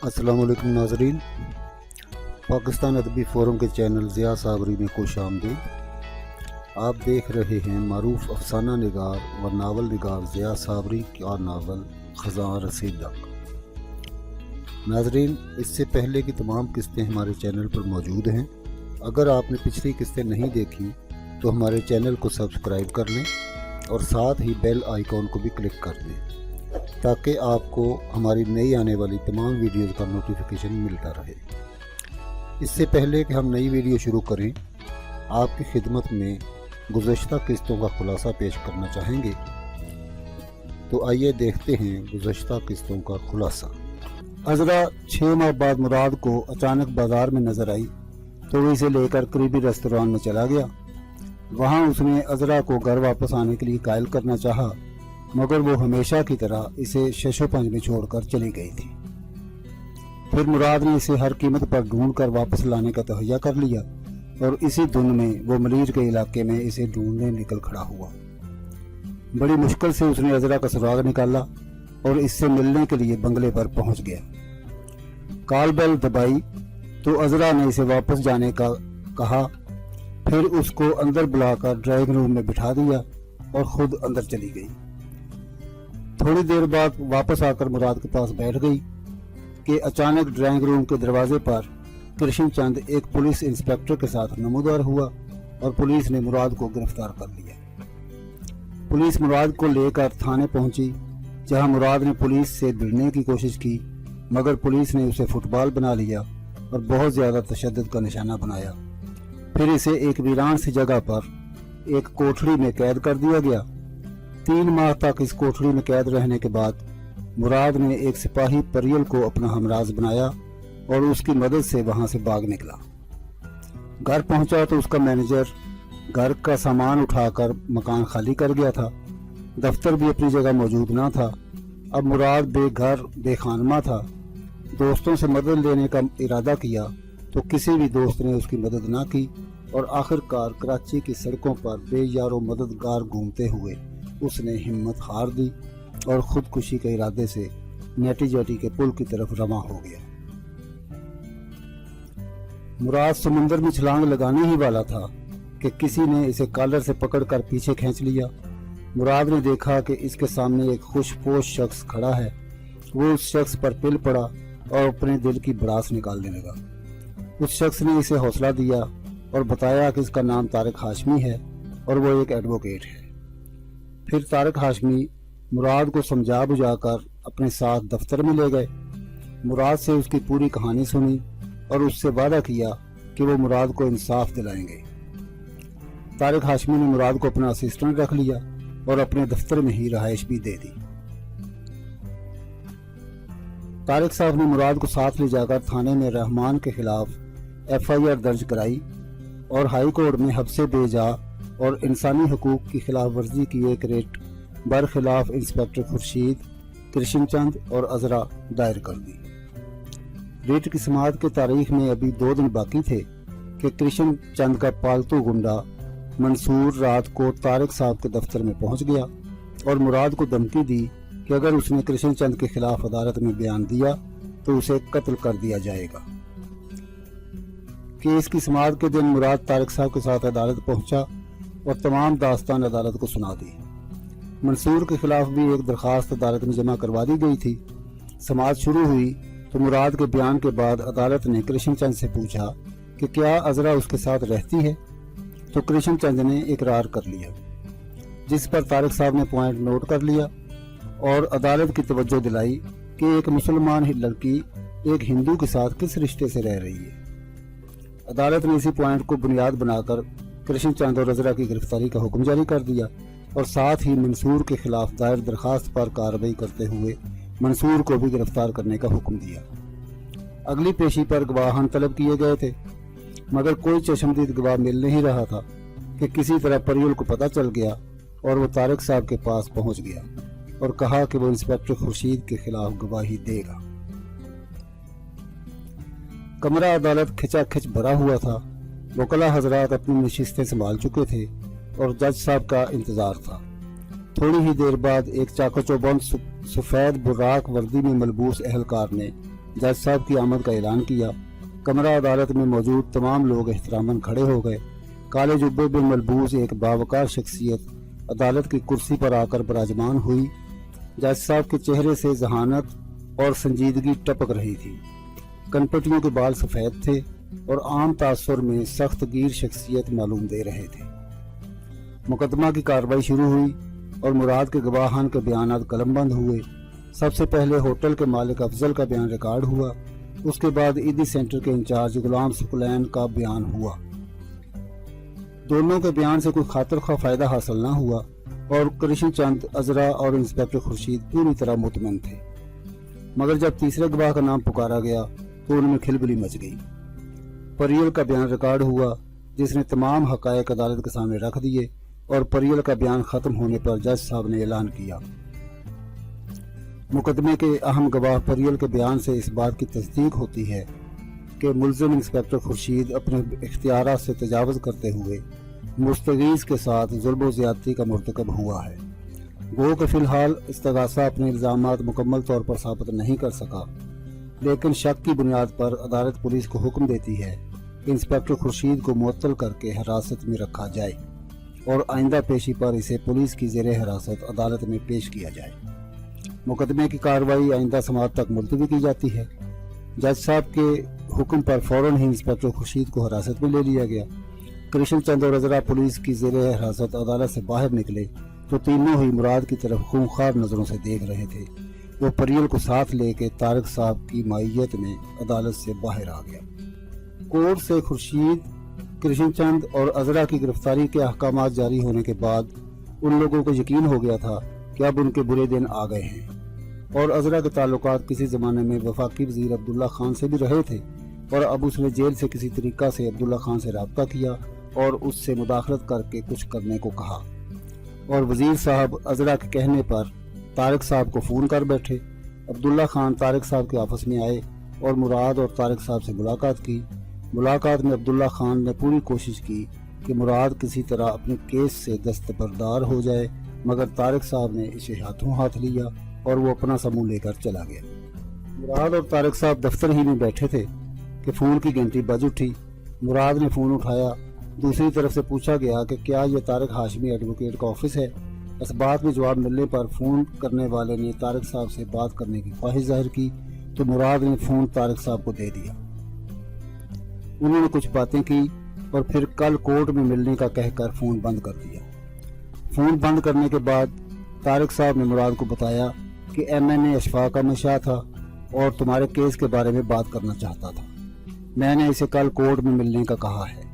अस्सलाम वालेकुम नाजरीन। पाकिस्तान अदबी फ़ोरम के चैनल ज़िया साबरी में खुश आमदीद। आप देख रहे हैं मारूफ अफसाना निगार व नावल निगार ज़िया साबरी का नावल ख़ज़ां रसीदक। नाजरीन, इससे पहले की तमाम किस्तें हमारे चैनल पर मौजूद हैं। अगर आपने पिछली किस्तें नहीं देखी तो हमारे चैनल को सब्सक्राइब कर लें और साथ ही बेल आइकॉन को भी क्लिक कर दें ताकि आपको हमारी नई आने वाली तमाम वीडियोज़ का नोटिफिकेशन मिलता रहे। इससे पहले कि हम नई वीडियो शुरू करें, आपकी खिदमत में गुज़श्ता किस्तों का खुलासा पेश करना चाहेंगे। तो आइए देखते हैं गुज़श्ता किस्तों का खुलासा। अज़रा 6 माह बाद मुराद को अचानक बाज़ार में नज़र आई तो वो इसे लेकर करीबी रेस्तरान में चला गया। वहाँ उसने अज़रा को घर वापस आने के लिए कायल करना चाहा, मगर वो हमेशा की तरह इसे शशो पंज में छोड़कर चली गई थी। फिर मुराद ने इसे हर कीमत पर ढूंढकर वापस लाने का तहैया कर लिया और इसी धुन में वो मलीर के इलाके में इसे ढूंढने निकल खड़ा हुआ। बड़ी मुश्किल से उसने अज़रा का सुराग निकाला और इससे मिलने के लिए बंगले पर पहुंच गया। कॉल बेल दबाई तो अज़रा ने इसे वापस जाने का कहा। फिर उसको अंदर बुलाकर ड्राइंग रूम में बिठा दिया और खुद अंदर चली गई। थोड़ी देर बाद वापस आकर मुराद के पास बैठ गई कि अचानक ड्राइंग रूम के दरवाजे पर कृष्ण चंद एक पुलिस इंस्पेक्टर के साथ नमूदार हुआ और पुलिस ने मुराद को गिरफ्तार कर लिया। पुलिस मुराद को लेकर थाने पहुंची, जहां मुराद ने पुलिस से भिड़ने की कोशिश की, मगर पुलिस ने उसे फुटबॉल बना लिया और बहुत ज़्यादा तशद्दुद का निशाना बनाया। फिर इसे एक वीरान सी जगह पर एक कोठरी में कैद कर दिया गया। 3 माह तक इस कोठरी में कैद रहने के बाद मुराद ने एक सिपाही परियल को अपना हमराज बनाया और उसकी मदद से वहां से भाग निकला। घर पहुंचा तो उसका मैनेजर घर का सामान उठाकर मकान खाली कर गया था। दफ्तर भी अपनी जगह मौजूद ना था। अब मुराद बेघर बेखानमा था। दोस्तों से मदद लेने का इरादा किया तो किसी भी दोस्त ने उसकी मदद ना की और आखिरकार कराची की सड़कों पर बेयारो मददगार घूमते हुए उसने हिम्मत हार दी और खुदकुशी के इरादे से नेटी जेटी के पुल की तरफ रवां हो गया। मुराद समुंदर में छलांग लगाने ही वाला था कि किसी ने इसे कॉलर से पकड़कर पीछे खींच लिया। मुराद ने देखा कि इसके सामने एक खुशपोश शख्स खड़ा है। वो उस शख्स पर पिल पड़ा और अपने दिल की भड़ास निकालने लगा। उस शख्स ने इसे हौसला दिया और बताया कि इसका नाम तारिक हाशमी है और वो एक एडवोकेट है। फिर तारिक हाशमी मुराद को समझा बुझाकर अपने साथ दफ्तर में ले गए। मुराद से उसकी पूरी कहानी सुनी और उससे वादा किया कि वो मुराद को इंसाफ दिलाएंगे। तारिक हाशमी ने मुराद को अपना असिस्टेंट रख लिया और अपने दफ्तर में ही रहाइश भी दे दी। तारिक साहब ने मुराद को साथ ले जाकर थाने में रहमान के खिलाफ FIR दर्ज कराई और हाई कोर्ट में हब्से बेजा और इंसानी हकूक की खिलाफ वर्जी की एक रेट बरखिलाफ इंस्पेक्टर खुर्शीद, कृष्ण चंद और अज़रा दायर कर दी। रेट की समाअत की तारीख में अभी 2 दिन बाकी थे कि कृष्ण चंद का पालतू गुंडा मंसूर रात को तारिक साहब के दफ्तर में पहुंच गया और मुराद को धमकी दी कि अगर उसने कृष्ण चंद के खिलाफ अदालत में बयान दिया तो उसे कत्ल कर दिया जाएगा। केस की समाअत के दिन मुराद तारिक साहब के साथ अदालत पहुंचा और तमाम दास्तान अदालत को सुना दी। मंसूर के खिलाफ भी एक दरखास्त अदालत में जमा करवा दी गई थी। समाअत शुरू हुई तो मुराद के बयान के बाद अदालत ने कृष्ण चंद से पूछा कि क्या अज़रा उसके साथ रहती है, तो कृष्ण चंद ने इकरार कर लिया, जिस पर तारिक साहब ने पॉइंट नोट कर लिया और अदालत की तवज्जो दिलाई कि एक मुसलमान लड़की एक हिंदू के साथ किस रिश्ते से रह रही है। अदालत ने इसी पॉइंट को बुनियाद बनाकर कृष्ण चंद और अज़रा की गिरफ्तारी का हुक्म जारी कर दिया और साथ ही मंसूर के खिलाफ दायर दरखास्त पर कार्रवाई करते हुए मंसूर को भी गिरफ्तार करने का हुक्म दिया। अगली पेशी पर गवाहान तलब किए गए थे, मगर कोई चश्मदीद गवाह मिल नहीं रहा था कि किसी तरह परियल को पता चल गया और वो तारिक साहब के पास पहुंच गया और कहा कि वो इंस्पेक्टर खुर्शीद के खिलाफ गवाही देगा। कमरा अदालत खिंचाखिंच भरा हुआ था। वकला हजरात अपनी नशिस्तें संभाल चुके थे और जज साहब का इंतजार था। थोड़ी ही देर बाद एक चाको चौबंद सफ़ेद बुर्राक वर्दी में मलबूस एहलकार ने जज साहब की आमद का ऐलान किया। कमरा अदालत में मौजूद तमाम लोग एहतरामन खड़े हो गए। काले जुब्बे में मलबूस एक बावकार शख्सियत अदालत की कुर्सी पर आकर विराजमान हुई। जज साहब के चेहरे से जहानत और संजीदगी टपक रही थी। कनपटियों के बाल सफ़ेद थे और आम तासुर में सख्त गिर शख्सियत मालूम दे रहे थे। मुकदमा की कार्रवाई शुरू हुई और मुराद के गवाहान के बयान कलमबंद हुए। सबसे पहले होटल के मालिक अफजल का बयान रिकॉर्ड हुआ। उसके बाद ईदी सेंटर के इंचार्ज गुलाम सुकलैन का बयान हुआ। दोनों के बयान से कोई खातिर खा फायदा हासिल न हुआ और कृष्ण चंद, अजरा और इंस्पेक्टर खुर्शीद पूरी तरह मुतमईन थे। मगर जब तीसरे गवाह का नाम पुकारा गया तो उनमें खिलबली मच गई। परियल का बयान रिकॉर्ड हुआ जिसने तमाम हकायक अदालत के सामने रख दिए और परियल का बयान खत्म होने पर जज साहब ने ऐलान किया। मुकदमे के अहम गवाह परियल के बयान से इस बात की तस्दीक होती है कि मुलजिम इंस्पेक्टर खुर्शीद अपने इख्तियारात से तजावुज़ करते हुए मुस्तगीज़ के साथ जुल्म व ज़्यादती का मुर्तकब हुआ है। गो कि फ़िलहाल इस्तगासा अपने इल्ज़ामात मुकम्मल तौर पर साबित नहीं कर सका, लेकिन शक की बुनियाद पर अदालत पुलिस को हुक्म देती है कि इंस्पेक्टर खुर्शीद को मुअत्तल करके हिरासत में रखा जाए और आइंदा पेशी पर इसे पुलिस की ज़ेरे हिरासत अदालत में पेश किया जाए। मुकदमे की कार्रवाई आइंदा समाअत तक मुलतवी की जाती है। जज साहब के हुक्म पर फौरन ही इंस्पेक्टर खुर्शीद को हिरासत में ले लिया गया। कृष्ण चंद और अजरा पुलिस की ज़ेरे हिरासत अदालत से बाहर निकले तो तीनों ही मुराद की तरफ खूंखार नज़रों से देख रहे थे। वो परियल को साथ लेके तारिक साहब की मायियत में अदालत से बाहर आ गया। कोर्ट से खुर्शीद, कृष्ण चंद और अजरा की गिरफ्तारी के अहकामात जारी होने के बाद उन लोगों को यकीन हो गया था कि अब उनके बुरे दिन आ गए हैं। और अजरा के ताल्लुकात किसी ज़माने में वफाकी वज़ीर अब्दुल्ला खान से भी रहे थे और अब उसने जेल से किसी तरीक़ा से अब्दुल्ला खान से रब्ता किया और उससे मुदाखलत करके कुछ करने को कहा। और वज़ीर साहब अजरा के कहने पर तारिक साहब को फ़ोन कर बैठे। अब्दुल्ला खान तारिक साहब के ऑफिस में आए और मुराद और तारिक साहब से मुलाकात की। मुलाकात में अब्दुल्ला खान ने पूरी कोशिश की कि मुराद किसी तरह अपने केस से दस्तबरदार हो जाए, मगर तारिक साहब ने इसे हाथों हाथ लिया और वो अपना समूह लेकर चला गया। मुराद और तारिक साहब दफ्तर ही में बैठे थे कि फ़ोन की घंटी बज उठी। मुराद ने फ़ोन उठाया। दूसरी तरफ से पूछा गया कि क्या यह तारिक हाशमी एडवोकेट का ऑफिस है। इस बात में जवाब मिलने पर फ़ोन करने वाले ने तारिक साहब से बात करने की ख्वाहिश जाहिर की तो मुराद ने फ़ोन तारिक साहब को दे दिया। उन्होंने कुछ बातें की और फिर कल कोर्ट में मिलने का कहकर फ़ोन बंद कर दिया। फ़ोन बंद करने के बाद तारिक साहब ने मुराद को बताया कि MNA अशफाक का शाह था और तुम्हारे केस के बारे में बात करना चाहता था। मैंने इसे कल कोर्ट में मिलने का कहा है।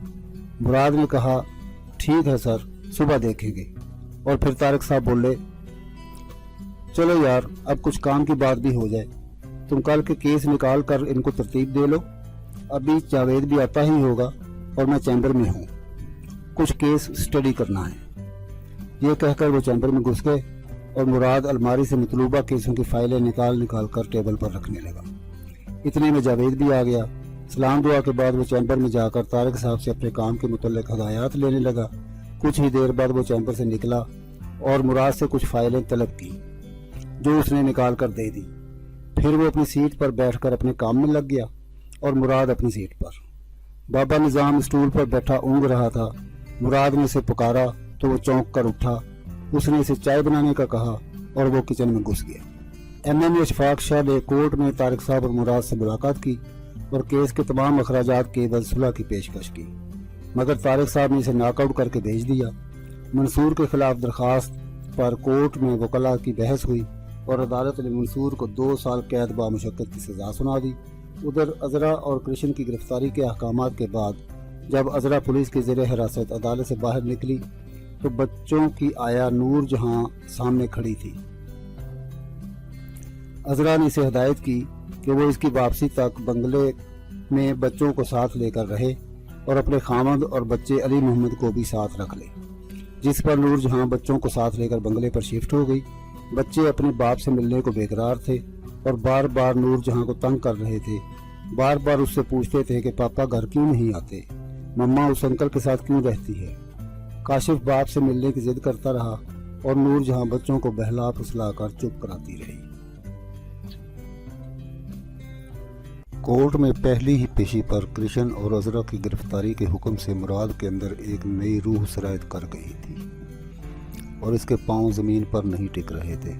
मुराद ने कहा ठीक है सर, सुबह देखेंगे। और फिर तारिक साहब बोले चलो यार, अब कुछ काम की बात भी हो जाए। तुम कल के केस निकाल कर इनको तरतीब दे लो। अभी जावेद भी आता ही होगा और मैं चैम्बर में हूँ, कुछ केस स्टडी करना है। ये कहकर वो चैम्बर में घुस गए और मुराद अलमारी से मतलूबा केसों की फाइलें निकाल कर टेबल पर रखने लगा। इतने में जावेद भी आ गया। सलाम दुआ के बाद वो चैम्बर में जाकर तारिक साहब से अपने काम के मुतल्लिक हदायत लेने लगा। कुछ ही देर बाद वो चैम्बर से निकला और मुराद से कुछ फाइलें तलब की जो उसने निकाल कर दे दी। फिर वो अपनी सीट पर बैठकर अपने काम में लग गया और मुराद अपनी सीट पर। बाबा निज़ाम स्टूल पर बैठा ऊँघ रहा था। मुराद ने उसे पुकारा तो वो चौंक कर उठा। उसने इसे चाय बनाने का कहा और वो किचन में घुस गया। MNA अशफाक शाह ने कोर्ट में तारिक साहब और मुराद से मुलाकात की और केस के तमाम अखराजात के एवज सुलह की पेशकश की, मगर तारिक साहब ने इसे नॉकआउट करके भेज दिया। मंसूर के खिलाफ दरखास्त पर कोर्ट में वकला की बहस हुई और अदालत ने मंसूर को 2 साल कैद बामुशक्कत की सज़ा सुना दी। उधर अजरा और कृष्ण की गिरफ्तारी के अहकामात के बाद जब अजरा पुलिस की ज़ेरे हिरासत अदालत से बाहर निकली तो बच्चों की आया नूर जहां सामने खड़ी थी। अजरा ने इसे हिदायत की कि वो इसकी वापसी तक बंगले में बच्चों को साथ लेकर रहे और अपने खामद और बच्चे अली मोहम्मद को भी साथ रख ले, जिस पर नूर जहां बच्चों को साथ लेकर बंगले पर शिफ्ट हो गई। बच्चे अपने बाप से मिलने को बेकरार थे और बार बार नूर जहां को तंग कर रहे थे। बार बार उससे पूछते थे कि पापा घर क्यों नहीं आते, मम्मा उस अंकल के साथ क्यों रहती है। काशिफ बाप से मिलने की जिद करता रहा और नूर जहां बच्चों को बहला फुसला कर चुप कराती रही। कोर्ट में पहली ही पेशी पर कृष्ण और अजरा की गिरफ्तारी के हुक्म से मुराद के अंदर एक नई रूह सरायत कर गई थी और इसके पांव ज़मीन पर नहीं टिक रहे थे,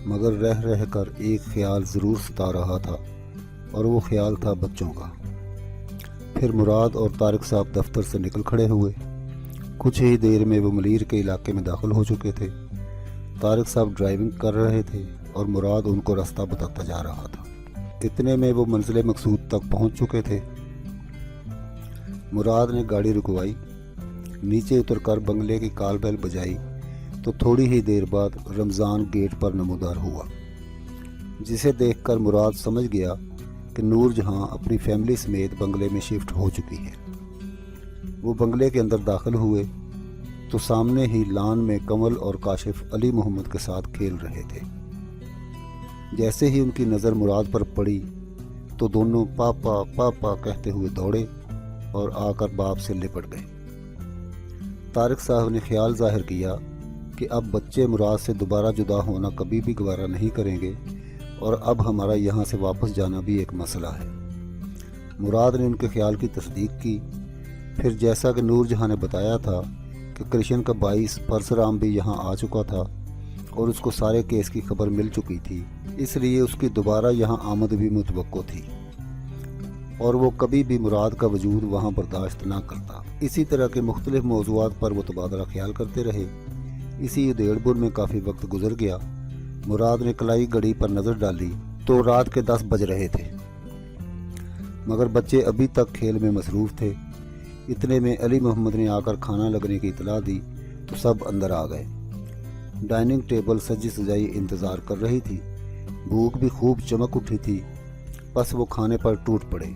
मगर रह रह कर एक ख्याल ज़रूर सता रहा था और वो ख्याल था बच्चों का। फिर मुराद और तारिक साहब दफ्तर से निकल खड़े हुए। कुछ ही देर में वो मलीर के इलाके में दाखिल हो चुके थे। तारिक साहब ड्राइविंग कर रहे थे और मुराद उनको रास्ता बताता जा रहा था। इतने में वो मंजिल मकसूद तक पहुंच चुके थे। मुराद ने गाड़ी रुकवाई, नीचे उतरकर बंगले की कॉल बेल बजाई तो थोड़ी ही देर बाद रमज़ान गेट पर नमूदार हुआ, जिसे देखकर मुराद समझ गया कि नूर जहां अपनी फैमिली समेत बंगले में शिफ्ट हो चुकी है। वो बंगले के अंदर दाखिल हुए तो सामने ही लान में कमल और काशिफ अली मोहम्मद के साथ खेल रहे थे। जैसे ही उनकी नज़र मुराद पर पड़ी तो दोनों पापा पापा कहते हुए दौड़े और आकर बाप से लिपट गए। तारिक साहब ने ख्याल जाहिर किया कि अब बच्चे मुराद से दोबारा जुदा होना कभी भी गवारा नहीं करेंगे और अब हमारा यहाँ से वापस जाना भी एक मसला है। मुराद ने उनके ख्याल की तस्दीक की। फिर जैसा कि नूर जहाँ ने बताया था कि कृष्ण का बाइस परशुराम भी यहाँ आ चुका था और उसको सारे केस की खबर मिल चुकी थी, इसलिए उसकी दोबारा यहाँ आमद भी मुतवक्को थी और वो कभी भी मुराद का वजूद वहाँ बर्दाश्त ना करता। इसी तरह के मुख्तलिफ मौज़ूआत पर वो तबादला ख्याल करते रहे। इसी उधेड़-बुन में काफ़ी वक्त गुजर गया। मुराद ने कलाई घड़ी पर नज़र डाली तो रात के 10 बज रहे थे, मगर बच्चे अभी तक खेल में मसरूफ़ थे। इतने में अली मोहम्मद ने आकर खाना लगने की इतला दी तो सब अंदर आ गए। डाइनिंग टेबल सजी सजाई इंतज़ार कर रही थी। भूख भी खूब चमक उठी थी, बस वो खाने पर टूट पड़े।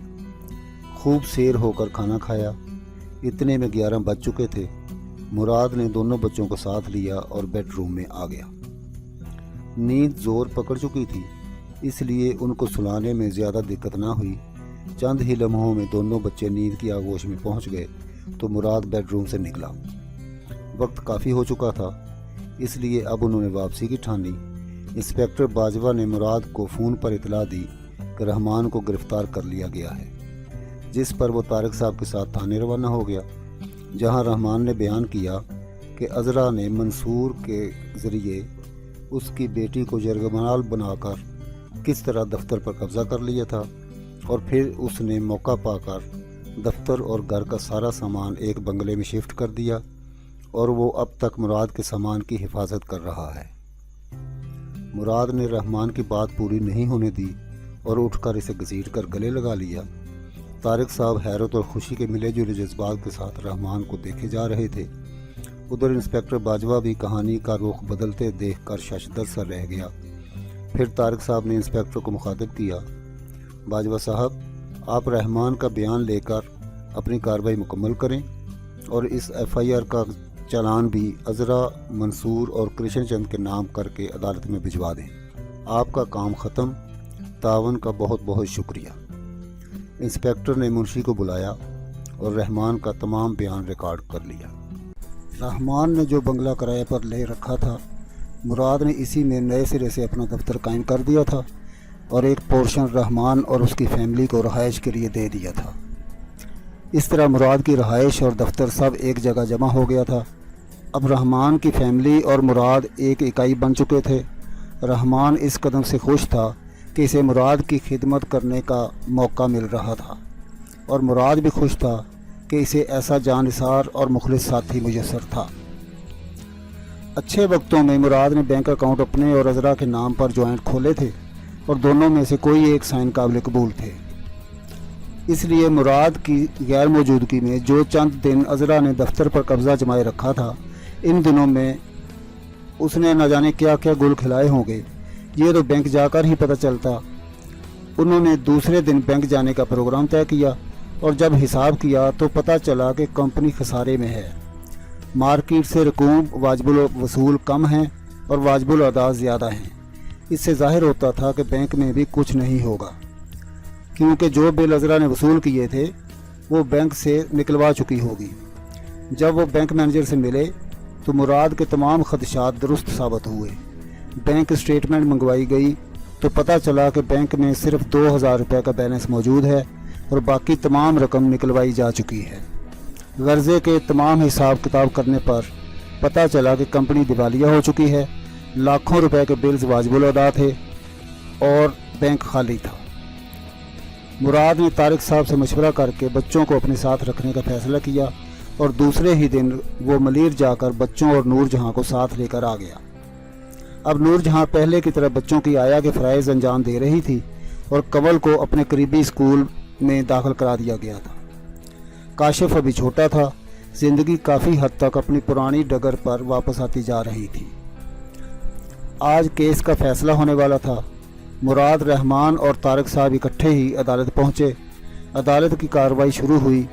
खूब सेर होकर खाना खाया। इतने में 11 बज चुके थे। मुराद ने दोनों बच्चों को साथ लिया और बेडरूम में आ गया। नींद जोर पकड़ चुकी थी, इसलिए उनको सुलाने में ज़्यादा दिक्कत ना हुई। चंद ही लम्हों में दोनों बच्चे नींद की आगोश में पहुंच गए तो मुराद बेडरूम से निकला। वक्त काफ़ी हो चुका था, इसलिए अब उन्होंने वापसी की ठानी। इंस्पेक्टर बाजवा ने मुराद को फ़ोन पर इतला दी कि रहमान को गिरफ़्तार कर लिया गया है, जिस पर वो तारिक साहब के साथ थाने रवाना हो गया, जहां रहमान ने बयान किया कि अजरा ने मंसूर के ज़रिए उसकी बेटी को जरगमाल बनाकर किस तरह दफ्तर पर कब्ज़ा कर लिया था और फिर उसने मौका पाकर दफ्तर और घर का सारा सामान एक बंगले में शिफ्ट कर दिया और वो अब तक मुराद के सामान की हिफाजत कर रहा है। मुराद ने रहमान की बात पूरी नहीं होने दी और उठकर इसे घसीट कर गले लगा लिया। तारिक साहब हैरत और खुशी के मिले जुले जज्बात के साथ रहमान को देखे जा रहे थे। उधर इंस्पेक्टर बाजवा भी कहानी का रुख बदलते देखकर शशदर सा रह गया। फिर तारिक साहब ने इंस्पेक्टर को मुखातिब किया, बाजवा साहब, आप रहमान का बयान लेकर अपनी कार्रवाई मुकम्मल करें और इस FIR का चालान भी अजरा, मंसूर और कृष्ण चंद के नाम करके अदालत में भिजवा दें। आपका काम ख़त्म। तावन का बहुत बहुत शुक्रिया। इंस्पेक्टर ने मुंशी को बुलाया और रहमान का तमाम बयान रिकॉर्ड कर लिया। रहमान ने जो बंगला किराए पर ले रखा था, मुराद ने इसी में नए सिरे से अपना दफ्तर कायम कर दिया था और एक पोर्शन रहमान और उसकी फैमिली को रहाइश के लिए दे दिया था। इस तरह मुराद की रहाइश और दफ्तर सब एक जगह जमा हो गया था। अब रहमान की फैमिली और मुराद एक इकाई बन चुके थे। रहमान इस कदम से खुश था कि इसे मुराद की खिदमत करने का मौका मिल रहा था और मुराद भी खुश था कि इसे ऐसा जानिसार और मुखलिस साथी मुयस्सर था। अच्छे वक्तों में मुराद ने बैंक अकाउंट अपने और अजरा के नाम पर जॉइंट खोले थे और दोनों में से कोई एक साइन काबिल कबूल थे। इसलिए मुराद की गैर मौजूदगी में जो चंद दिन अजरा ने दफ्तर पर कब्ज़ा जमाए रखा था, इन दिनों में उसने न जाने क्या क्या गुल खिलाए होंगे, ये तो बैंक जाकर ही पता चलता। उन्होंने दूसरे दिन बैंक जाने का प्रोग्राम तय किया और जब हिसाब किया तो पता चला कि कंपनी खसारे में है। मार्केट से रकूम वाजिबुल वसूल कम हैं और वाजिबुल अदा ज़्यादा हैं। इससे ज़ाहिर होता था कि बैंक में भी कुछ नहीं होगा, क्योंकि जो बिल अजरा ने वसूल किए थे वो बैंक से निकलवा चुकी होगी। जब वो बैंक मैनेजर से मिले तो मुराद के तमाम खदशात दुरुस्त साबित हुए। बैंक स्टेटमेंट मंगवाई गई तो पता चला कि बैंक में सिर्फ 2000 रुपये का बैलेंस मौजूद है और बाकी तमाम रकम निकलवाई जा चुकी है। कर्ज़े के तमाम हिसाब किताब करने पर पता चला कि कंपनी दिवालिया हो चुकी है, लाखों रुपए के बिल्स वाजिबुल अदा थे और बैंक खाली था। मुराद ने तारिक साहब से मशवरा करके बच्चों को अपने साथ रखने का फ़ैसला किया और दूसरे ही दिन वो मलीर जाकर बच्चों और नूर जहाँ को साथ लेकर आ गया। अब नूर जहाँ पहले की तरह बच्चों की आया के फ़राइज़ अंजाम दे रही थी और कंवल को अपने करीबी स्कूल में दाखिल करा दिया गया था। काशिफ अभी छोटा था, ज़िंदगी काफ़ी हद तक अपनी पुरानी डगर पर वापस आती जा रही थी। आज केस का फ़ैसला होने वाला था। मुराद, रहमान और तारिक साहब इकट्ठे ही अदालत पहुँचे। अदालत की कार्रवाई शुरू हुई।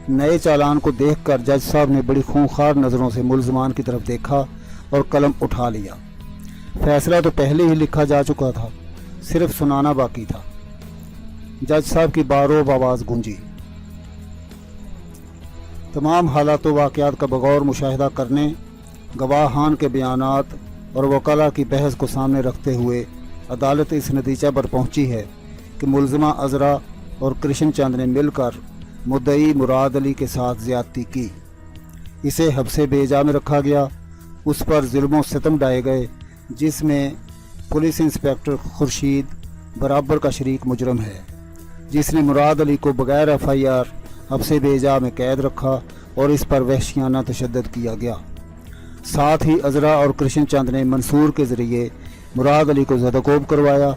नए चालान को देखकर जज साहब ने बड़ी खूंखार नज़रों से मुल्ज़मान की तरफ देखा और कलम उठा लिया। फैसला तो पहले ही लिखा जा चुका था, सिर्फ सुनाना बाकी था। जज साहब की बारोब आवाज़ गूंजी। तमाम हालात व वाक़यात का बगौर मुशाहिदा करने, गवाहान के बयानात और वकला की बहस को सामने रखते हुए अदालत इस नतीजा पर पहुंची है कि मुल्ज़िमा अज़रा और कृष्ण चंद ने मिलकर मुद्दई मुराद अली के साथ ज़्यादती की। इसे हब्से बेजा में रखा गया। उस पर ज़ुल्म व सितम ढाए गए, जिसमें पुलिस इंस्पेक्टर खुर्शीद बराबर का शरीक मुजरम है, जिसने मुराद अली को बग़ैर FIR हब्से बेजा में कैद रखा और इस पर वहशियाना तशद्दुद किया गया। साथ ही अज़रा और कृष्ण चंद ने मंसूर के ज़रिए मुराद अली को ज़दकोब करवाया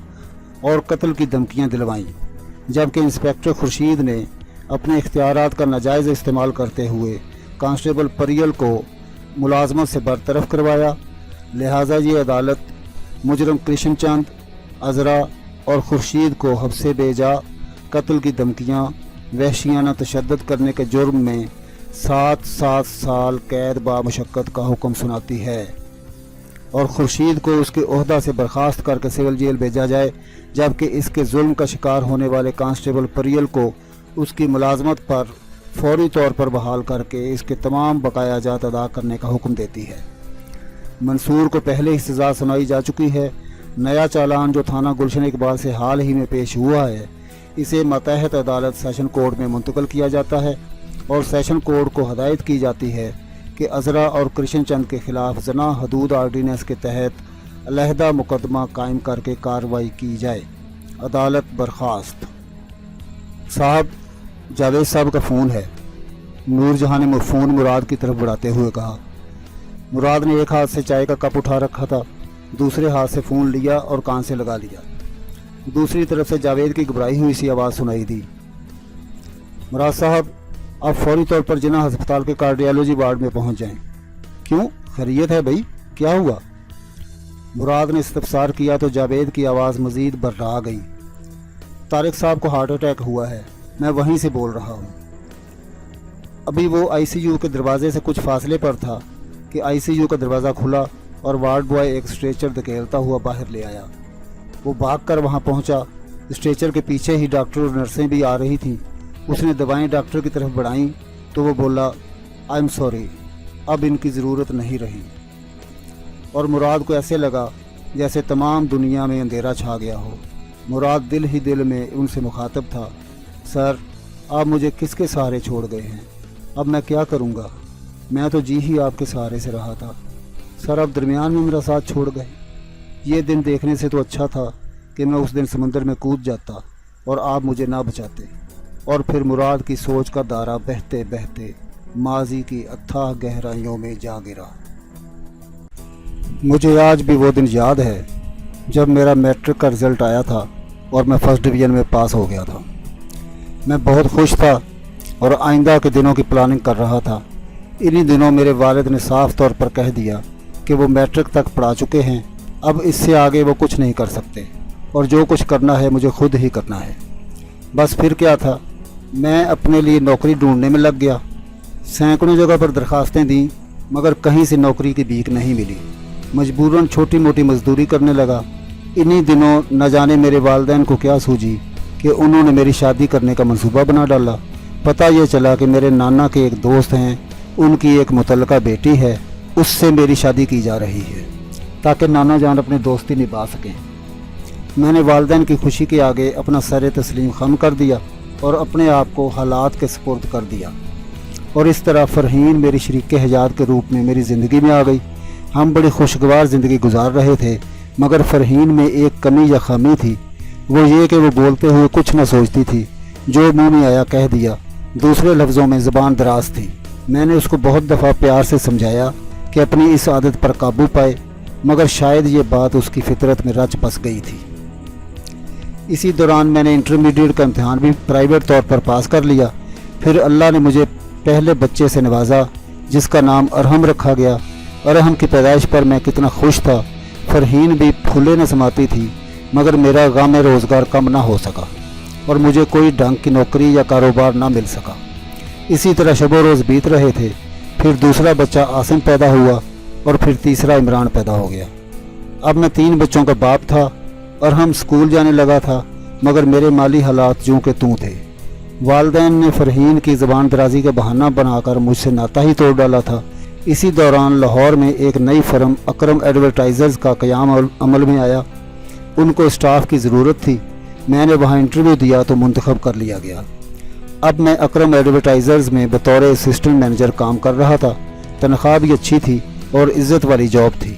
और कत्ल की धमकियाँ दिलवाईं, जबकि इंस्पेक्टर खुर्शीद ने अपने इख्तियारात का नाजायज़ इस्तेमाल करते हुए कांस्टेबल परियल को मुलाजमत से बरतरफ करवाया। लिहाजा ये अदालत मुजरम कृष्ण चंद, अज़रा और खुर्शीद को हब्से बेजा, कत्ल की धमकियाँ, वहशियाना तशद्दुद करने के जुर्म में 7 साल कैद बामुशक्कत का हुक्म सुनाती है और खुर्शीद को उसके ओहदा से बर्खास्त करके सिविल जेल भेजा जाए, जबकि इसके जुल्म का शिकार होने वाले कांस्टेबल परियल को उसकी मुलाजमत पर फौरी तौर पर बहाल करके इसके तमाम बकाया जात अदा करने का हुक्म देती है। मंसूर को पहले ही सज़ा सुनाई जा चुकी है। नया चालान जो थाना गुलशन इकबाल से हाल ही में पेश हुआ है, इसे मातहत अदालत सेशन कोर्ट में मुंतकिल किया जाता है और सेशन कोर्ट को हदायत की जाती है कि अज़रा और कृष्ण चंद के ख़िलाफ़ ज़ना हदूद आर्डीनेंस के तहत अलहदा मुकदमा कायम करके कार्रवाई की जाए। अदालत बर्खास्त। साहब, जावेद साहब का फ़ोन है। नूर जहाँ ने फ़ोन मुराद की तरफ बढ़ाते हुए कहा। मुराद ने एक हाथ से चाय का कप उठा रखा था, दूसरे हाथ से फ़ोन लिया और कान से लगा लिया। दूसरी तरफ से जावेद की घबराई हुई सी आवाज़ सुनाई दी। मुराद साहब, आप फौरी तौर पर जिना हस्पताल के कार्डियोलॉजी वार्ड में पहुंच जाएं। क्यों, खैरियत है भाई, क्या हुआ? मुराद ने इस्तफसार किया तो जावेद की आवाज़ मज़ीद बर्रा गई। तारिक साहब को हार्ट अटैक हुआ है, मैं वहीं से बोल रहा हूँ। अभी वो ICU के दरवाजे से कुछ फासले पर था कि ICU का दरवाज़ा खुला और वार्ड बॉय एक स्ट्रेचर धकेलता हुआ बाहर ले आया। वो भागकर वहाँ पहुँचा। स्ट्रेचर के पीछे ही डॉक्टर और नर्सें भी आ रही थीं। उसने दवाएं डॉक्टर की तरफ बढ़ाईं तो वो बोला, आई एम सॉरी, अब इनकी ज़रूरत नहीं रही। और मुराद को ऐसे लगा जैसे तमाम दुनिया में अंधेरा छा गया हो। मुराद दिल ही दिल में उनसे मुखातब था, सर, आप मुझे किसके सहारे छोड़ गए हैं? अब मैं क्या करूँगा? मैं तो जी ही आपके सहारे से रहा था सर, अब दरमियान में मेरा साथ छोड़ गए। ये दिन देखने से तो अच्छा था कि मैं उस दिन समंदर में कूद जाता और आप मुझे ना बचाते। और फिर मुराद की सोच का दायरा बहते बहते माजी की अथाह गहराइयों में जा गिरा। मुझे आज भी वो दिन याद है जब मेरा मैट्रिक का रिज़ल्ट आया था और मैं फर्स्ट डिवीज़न में पास हो गया था। मैं बहुत खुश था और आइंदा के दिनों की प्लानिंग कर रहा था। इन्हीं दिनों मेरे वालिद ने साफ तौर पर कह दिया कि वो मैट्रिक तक पढ़ा चुके हैं, अब इससे आगे वो कुछ नहीं कर सकते और जो कुछ करना है मुझे खुद ही करना है। बस फिर क्या था, मैं अपने लिए नौकरी ढूंढने में लग गया। सैकड़ों जगह पर दरखास्तें दी मगर कहीं से नौकरी की भीख नहीं मिली। मजबूरन छोटी मोटी मजदूरी करने लगा। इन्हीं दिनों न जाने मेरे वालिदैन को क्या सूझी कि उन्होंने मेरी शादी करने का मंसूबा बना डाला। पता ये चला कि मेरे नाना के एक दोस्त हैं, उनकी एक मुतल्लका बेटी है, उससे मेरी शादी की जा रही है ताकि नाना जान अपनी दोस्ती निभा सकें। میں نے والدین کی خوشی کے آگے اپنا سر تسلیم خم کر دیا اور اپنے آپ کو حالات کے سپرد کر دیا، اور اس طرح فرحین میری شریک حیات کے روپ میں میری زندگی میں آ گئی۔ ہم بڑی خوشگوار زندگی گزار رہے تھے، مگر فرحین میں ایک کمی یا خامی تھی، وہ یہ کہ وہ بولتے ہوئے کچھ نہ سوچتی تھی، جو منہ میں آیا کہہ دیا، دوسرے لفظوں میں زبان دراز تھی۔ میں نے اس کو بہت دفعہ پیار سے سمجھایا کہ اپنی اس عادت پر قابو پائے، مگر شاید یہ بات اس کی فطرت میں رچ بس گئی تھی۔ اسی دوران میں نے انٹرمیڈیٹ کا امتحان بھی پرائیویٹ طور پر پاس کر لیا۔ پھر اللہ نے مجھے پہلے بچے سے نوازا جس کا نام ارحم رکھا گیا۔ ارحم کی پیدائش پر میں کتنا خوش تھا۔ فرحین بھی پھولے نہ سماتی تھی، مگر میرا غم روزگار کم نہ ہو سکا اور مجھے کوئی ڈھنگ کی نوکری یا کاروبار نہ مل سکا۔ اسی طرح شب و روز بیت رہے تھے۔ پھر دوسرا بچہ عاصم پیدا ہوا اور پھر تیسرا عمران پیدا ہو گیا۔ اب میں 3 بچوں کا باپ تھا۔ ارحم اسکول جانے لگا تھا، مگر میرے مالی حالات جوں کہ توں تھے۔ والدین نے فرحین کی زبان درازی کا بہانہ بنا کر مجھ سے ناتا ہی توڑ ڈالا تھا۔ اسی دوران لاہور میں ایک نئی فرم اکرم ایڈورٹائزرز کا قیام عمل میں آیا۔ ان کو اسٹاف کی ضرورت تھی۔ میں نے وہاں انٹرویو دیا تو منتخب کر لیا گیا۔ اب میں اکرم ایڈورٹائزرز میں بطور اسسٹنٹ مینیجر کام کر رہا تھا۔ تنخواہ بھی اچھی تھی اور عزت والی جاب تھی۔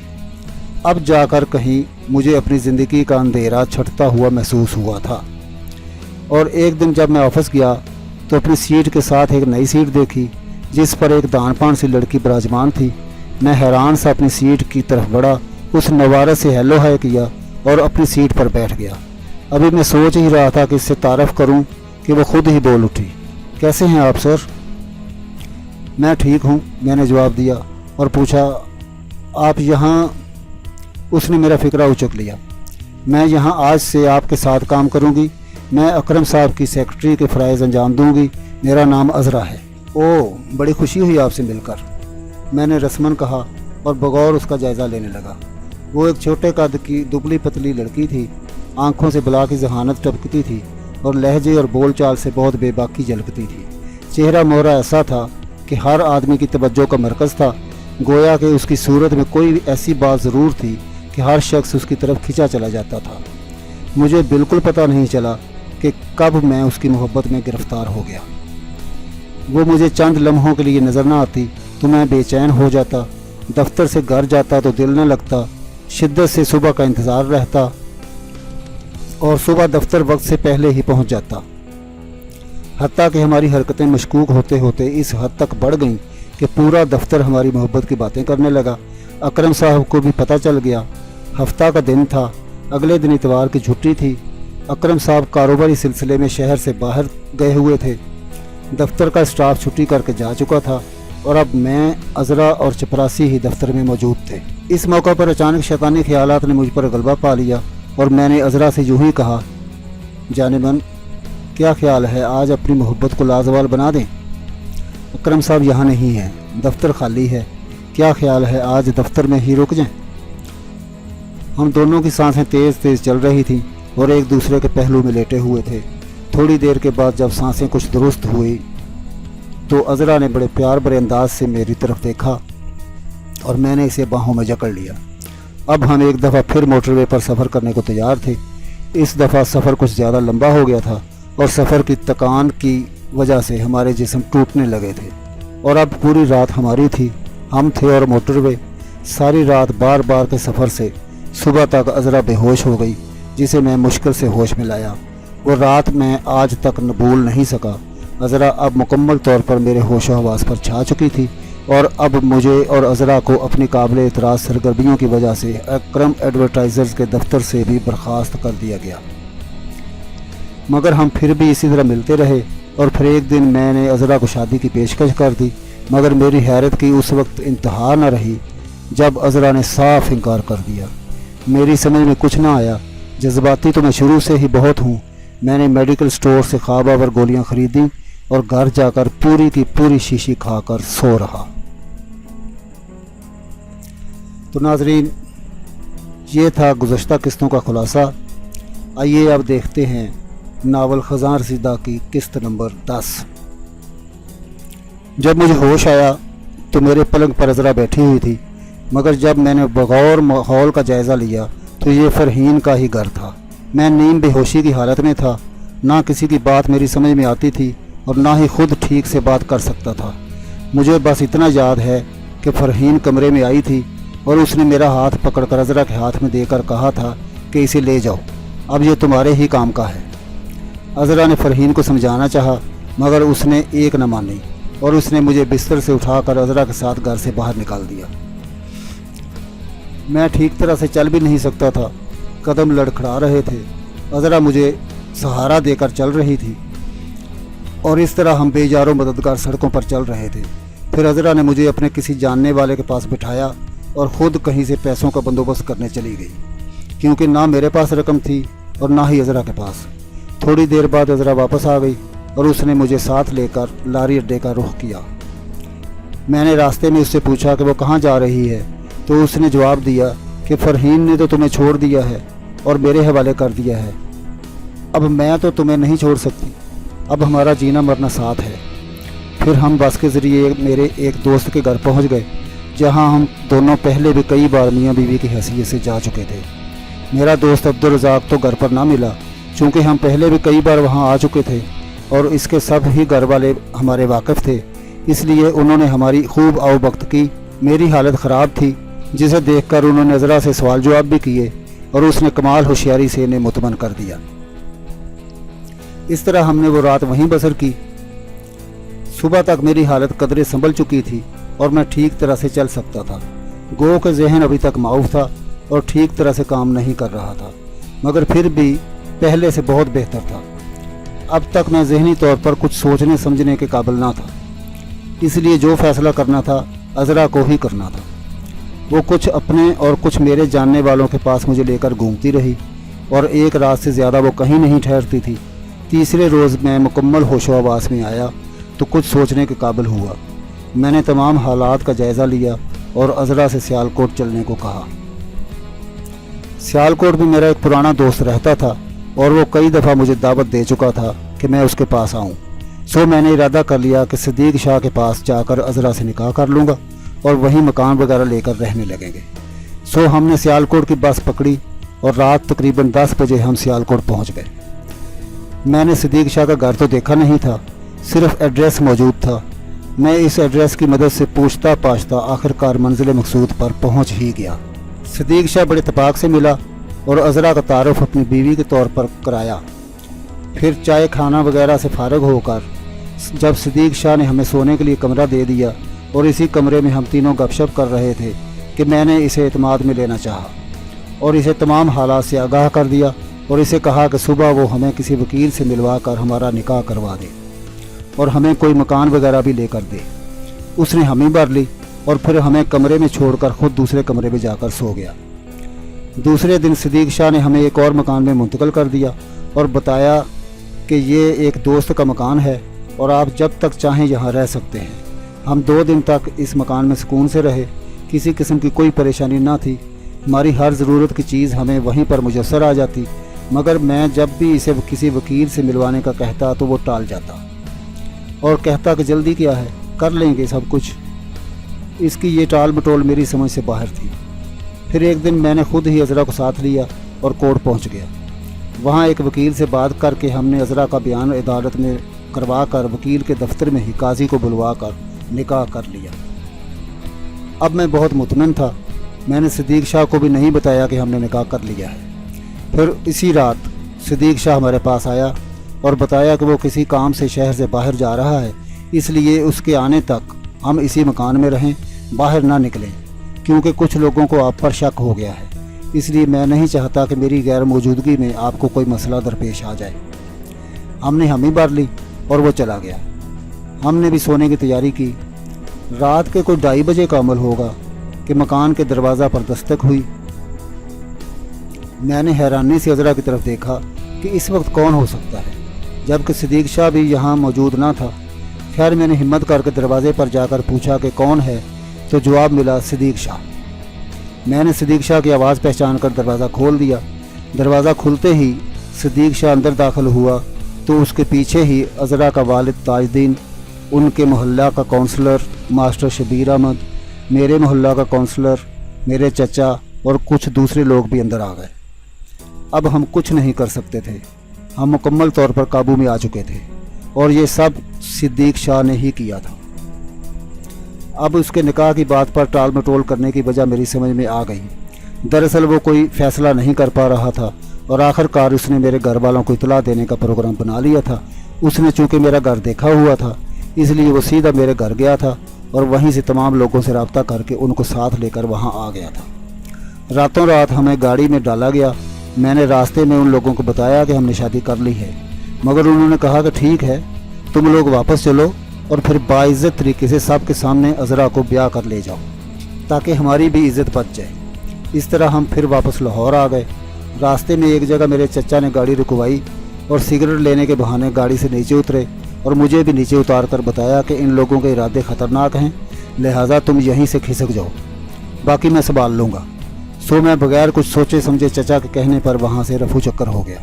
اب جا کر کہیں مجھے اپنی زندگی کا اندھیرا چھٹتا ہوا محسوس ہوا تھا، اور ایک دن جب میں آفس گیا تو اپنی سیٹ کے ساتھ ایک نئی سیٹ دیکھی جس پر ایک دان پان سی لڑکی براجمان تھی۔ میں حیران سا اپنی سیٹ کی طرف بڑھا، اس نوارہ سے ہیلو ہائے کیا اور اپنی سیٹ پر بیٹھ گیا۔ ابھی میں سوچ ہی رہا تھا کہ اس سے تعارف کروں کہ وہ خود ہی بول اٹھی، کیسے ہیں آپ سر؟ میں ٹھیک ہوں، میں نے جواب دیا اور پوچھا، آپ یہاں؟ اس نے میرا فکرہ اچک لیا۔ میں یہاں آج سے آپ کے ساتھ کام کروں گی۔ میں اکرم صاحب کی سیکرٹری کے فرائض انجام دوں گی۔ میرا نام عذرا ہے۔ اوہ، بڑی خوشی ہوئی آپ سے مل کر، میں نے رسمن کہا اور بغور اس کا جائزہ لینے لگا۔ وہ ایک چھوٹے قد کی دبلی پتلی لڑکی تھی۔ آنکھوں سے بلا کی ذہانت ٹپکتی تھی اور لہجے اور بول چال سے بہت بے باکی جھلکتی تھی۔ چہرہ مہرہ ایسا تھا کہ ہر آدمی کی توجہ کا مرکز تھا، گویا کہ اس کی صورت میں کوئی ایسی بات ضرور تھی کہ ہر شخص اس کی طرف کھینچا چلا جاتا تھا۔ مجھے بالکل پتہ نہیں چلا کہ کب میں اس کی محبت میں گرفتار ہو گیا۔ وہ مجھے چند لمحوں کے لیے نظر نہ آتی تو میں بے چین ہو جاتا۔ دفتر سے گھر جاتا تو دل نہ لگتا، شدت سے صبح کا انتظار رہتا اور صبح دفتر وقت سے پہلے ہی پہنچ جاتا۔ حتیٰ کہ ہماری حرکتیں مشکوک ہوتے ہوتے اس حد تک بڑھ گئیں کہ پورا دفتر ہماری محبت کی باتیں کرنے لگا۔ اکرم صاحب کو بھی پتہ چل گیا۔ ہفتہ کا دن تھا، اگلے دن اتوار کی چھٹی تھی۔ اکرم صاحب کاروباری سلسلے میں شہر سے باہر گئے ہوئے تھے۔ دفتر کا اسٹاف چھٹی کر کے جا چکا تھا اور اب میں، عذرا اور چپراسی ہی دفتر میں موجود تھے۔ اس موقع پر اچانک شیطانی خیالات نے مجھ پر غلبہ پا لیا اور میں نے عذرا سے یوں ہی کہا، جانباً کیا خیال ہے آج اپنی محبت کو لازوال بنا دیں؟ اکرم صاحب یہاں نہیں ہیں، دفتر خالی ہے، کیا خیال ہے آج دفتر میں ہی رک جائیں؟ ہم دونوں کی سانسیں تیز تیز چل رہی تھیں اور ایک دوسرے کے پہلو میں لیٹے ہوئے تھے۔ تھوڑی دیر کے بعد جب سانسیں کچھ درست ہوئی تو عذرا نے بڑے پیار بھرے انداز سے میری طرف دیکھا اور میں نے اسے باہوں میں جکڑ لیا۔ اب ہم ایک دفعہ پھر موٹر وے پر سفر کرنے کو تیار تھے۔ اس دفعہ سفر کچھ زیادہ لمبا ہو گیا تھا اور سفر کی تکان کی وجہ سے ہمارے جسم ٹوٹنے لگے تھے، اور اب پوری رات ہماری تھی۔ ہم تھے اور موٹر وے۔ ساری رات بار بار کے سفر سے صبح تک عذرا بے ہوش ہو گئی، جسے میں مشکل سے ہوش میں لایا۔ وہ رات میں آج تک بھول نہیں سکا۔ عذرا اب مکمل طور پر میرے ہوش و حواس پر چھا چکی تھی، اور اب مجھے اور عذرا کو اپنی قابل اعتراض سرگرمیوں کی وجہ سے اکرم ایڈورٹائزرز کے دفتر سے بھی برخاست کر دیا گیا۔ مگر ہم پھر بھی اسی طرح ملتے رہے، اور پھر ایک دن میں نے عذرا کو شادی کی پیشکش کر دی، مگر میری حیرت کی اس وقت انتہا نہ رہی جب عذرا نے صاف انکار کر دیا۔ میری سمجھ میں کچھ نہ آیا۔ جذباتی تو میں شروع سے ہی بہت ہوں۔ میں نے میڈیکل سٹور سے خواب آور گولیاں خریدیں اور گھر جا کر پوری کی پوری شیشی کھا کر سو رہا۔ تو ناظرین، یہ تھا گزشتہ قسطوں کا خلاصہ۔ آئیے اب دیکھتے ہیں ناول خزاں رسیدہ کی قسط نمبر 10۔ جب مجھے ہوش آیا تو میرے پلنگ پر عذرا بیٹھی ہوئی تھی، مگر جب میں نے بغور ماحول کا جائزہ لیا تو یہ فرحین کا ہی گھر تھا۔ मैं नींद बेहोशी की हालत में था। ना किसी की बात मेरी समझ में आती थी और ना ही खुद ठीक से बात कर सकता था। मुझे बस इतना याद है कि फरहीन कमरे में आई थी और उसने मेरा हाथ पकड़कर अज़रा के हाथ में देकर कहा था कि इसे ले जाओ, अब ये तुम्हारे ही काम का है। अज़रा ने फरहीन को समझाना चाहा मगर उसने एक न मानी और उसने मुझे बिस्तर से उठाकर अज़रा के साथ घर से बाहर निकाल दिया। मैं ठीक तरह से चल भी नहीं सकता था, कदम लड़खड़ा रहे थे। अज़रा मुझे सहारा देकर चल रही थी और इस तरह हम बेजारों मददगार सड़कों पर चल रहे थे। फिर अज़रा ने मुझे अपने किसी जानने वाले के पास बिठाया और ख़ुद कहीं से पैसों का बंदोबस्त करने चली गई, क्योंकि ना मेरे पास रकम थी और ना ही अज़रा के पास। थोड़ी देर बाद अज़रा वापस आ गई और उसने मुझे साथ लेकर लारी अड्डे का रुख किया। मैंने रास्ते में उससे पूछा कि वो कहाँ जा रही है, तो उसने जवाब दिया कि फरहीन ने तो तुम्हें छोड़ दिया है और मेरे हवाले कर दिया है। अब मैं तो तुम्हें नहीं छोड़ सकती, अब हमारा जीना मरना साथ है। फिर हम बस के ज़रिए मेरे एक दोस्त के घर पहुंच गए, जहां हम दोनों पहले भी कई बार मियाँ बीवी की हैसियत से जा चुके थे। मेरा दोस्त अब्दुल रज़ाक तो घर पर ना मिला, चूँकि हम पहले भी कई बार वहां आ चुके थे और इसके सब ही घर वाले हमारे वाकिफ़ थे, इसलिए उन्होंने हमारी खूब आवभक्त की। मेरी हालत ख़राब थी, जिसे देखकर उन्होंने अज़रा से सवाल जवाब भी किए और उसने कमाल होशियारी से इन्हें मुतमन कर दिया। इस तरह हमने वो रात वहीं बसर की। सुबह तक मेरी हालत कदरे संभल चुकी थी और मैं ठीक तरह से चल सकता था। गो के जहन अभी तक माऊफ था और ठीक तरह से काम नहीं कर रहा था, मगर फिर भी पहले से बहुत बेहतर था। अब तक मैं ज़हनी तौर पर कुछ सोचने समझने के काबिल ना था, इसलिए जो फैसला करना था अज़रा को ही करना था। वो कुछ अपने और कुछ मेरे जानने वालों के पास मुझे लेकर घूमती रही और एक रात से ज़्यादा वो कहीं नहीं ठहरती थी। तीसरे रोज़ मैं मुकम्मल होशो हवास में आया तो कुछ सोचने के काबिल हुआ। मैंने तमाम हालात का जायज़ा लिया और अज़रा से सियालकोट चलने को कहा। सियालकोट में मेरा एक पुराना दोस्त रहता था और वो कई दफ़ा मुझे दावत दे चुका था कि मैं उसके पास आऊँ। सो मैंने इरादा कर लिया कि सिद्दीक शाह के पास जाकर अज़रा से निकाह कर लूँगा और वहीं मकान वगैरह लेकर रहने लगेंगे। सो हमने सियालकोट की बस पकड़ी और रात तकरीबन 10 बजे हम सियालकोट पहुँच गए। मैंने सिद्दीक शाह का घर तो देखा नहीं था, सिर्फ एड्रेस मौजूद था। मैं इस एड्रेस की मदद से पूछता पाछता आखिरकार मंजिल मकसूद पर पहुंच ही गया। सिद्दीक शाह बड़े इत्तेफाक से मिला और अज़रा का तारुफ अपनी बीवी के तौर पर कराया। फिर चाय खाना वगैरह से फारग होकर जब सिद्दीक शाह ने हमें सोने के लिए कमरा दे दिया और इसी कमरे में हम तीनों गपशप कर रहे थे कि मैंने इसे एतमाद में लेना चाहा और इसे तमाम हालात से आगाह कर दिया और इसे कहा कि सुबह वो हमें किसी वकील से मिलवा कर हमारा निकाह करवा दे और हमें कोई मकान वगैरह भी लेकर दे। उसने हामी भर ली और फिर हमें कमरे में छोड़कर ख़ुद दूसरे कमरे में जाकर सो गया। दूसरे दिन सिद्दीक शाह ने हमें एक और मकान में मुंतकिल कर दिया और बताया कि ये एक दोस्त का मकान है और आप जब तक चाहें यहाँ रह सकते हैं। हम 2 दिन तक इस मकान में सुकून से रहे, किसी किस्म की कोई परेशानी ना थी। हमारी हर ज़रूरत की चीज़ हमें वहीं पर मुयस्सर आ जाती, मगर मैं जब भी इसे किसी वकील से मिलवाने का कहता तो वो टाल जाता और कहता कि जल्दी क्या है, कर लेंगे सब कुछ। इसकी ये टाल मटोल मेरी समझ से बाहर थी। फिर एक दिन मैंने खुद ही अज़रा को साथ लिया और कोर्ट पहुंच गया। वहां एक वकील से बात करके हमने अज़रा का बयान अदालत में करवा कर वकील के दफ्तर में ही काजी को बुलवा कर निकाह कर लिया। अब मैं बहुत मुतमईन था। मैंने सिद्दीक शाह को भी नहीं बताया कि हमने निकाह कर लिया है। फिर इसी रात सिद्दीक शाह हमारे पास आया और बताया कि वो किसी काम से शहर से बाहर जा रहा है, इसलिए उसके आने तक हम इसी मकान में रहें, बाहर ना निकलें, क्योंकि कुछ लोगों को आप पर शक हो गया है। इसलिए मैं नहीं चाहता कि मेरी गैर मौजूदगी में आपको कोई मसला दरपेश आ जाए। हमने हामी भर ली और वो चला गया। हमने भी सोने की तैयारी की। रात के कोई 2:30 बजे का अमल होगा कि मकान के दरवाज़ा पर दस्तक हुई। मैंने हैरानी से अज़रा की तरफ देखा कि इस वक्त कौन हो सकता है, जबकि सिद्दीक शाह भी यहाँ मौजूद ना था। खैर मैंने हिम्मत करके दरवाज़े पर जाकर पूछा कि कौन है, तो जवाब मिला सिद्दीक शाह। मैंने सिद्दीक शाह की आवाज़ पहचान कर दरवाज़ा खोल दिया। दरवाज़ा खुलते ही सिद्दीक शाह अंदर दाखिल हुआ तो उसके पीछे ही अज़रा का वालिद ताजुद्दीन, उनके मोहल्ला का काउंसलर मास्टर शबीर अहमद, मेरे मोहल्ला का काउंसलर, मेरे चचा और कुछ दूसरे लोग भी अंदर आ गए। अब हम कुछ नहीं कर सकते थे। हम मुकम्मल तौर पर काबू में आ चुके थे और ये सब सिद्दीक शाह ने ही किया था। अब उसके निकाह की बात पर टाल मटोल करने की वजह मेरी समझ में आ गई। दरअसल वो कोई फ़ैसला नहीं कर पा रहा था और आखिरकार उसने मेरे घर वालों को इतला देने का प्रोग्राम बना लिया था। उसने चूँकि मेरा घर देखा हुआ था इसलिए वो सीधा मेरे घर गया था और वहीं से तमाम लोगों से रब्ता करके उनको साथ लेकर वहाँ आ गया था। रातों रात हमें गाड़ी में डाला गया। मैंने रास्ते में उन लोगों को बताया कि हमने शादी कर ली है, मगर उन्होंने कहा कि ठीक है, तुम लोग वापस चलो और फिर बाइज़्ज़त तरीके से सबके सामने अज़रा को ब्याह कर ले जाओ ताकि हमारी भी इज़्ज़त बच जाए। इस तरह हम फिर वापस लाहौर आ गए। रास्ते में एक जगह मेरे चचा ने गाड़ी रुकवाई और सिगरेट लेने के बहाने गाड़ी से नीचे उतरे और मुझे भी नीचे उतार कर बताया कि इन लोगों के इरादे ख़तरनाक हैं, लिहाजा तुम यहीं से खिसक जाओ, बाकी मैं संभाल लूँगा। सो मैं बगैर कुछ सोचे समझे चचा के कहने पर वहाँ से रफू चक्कर हो गया।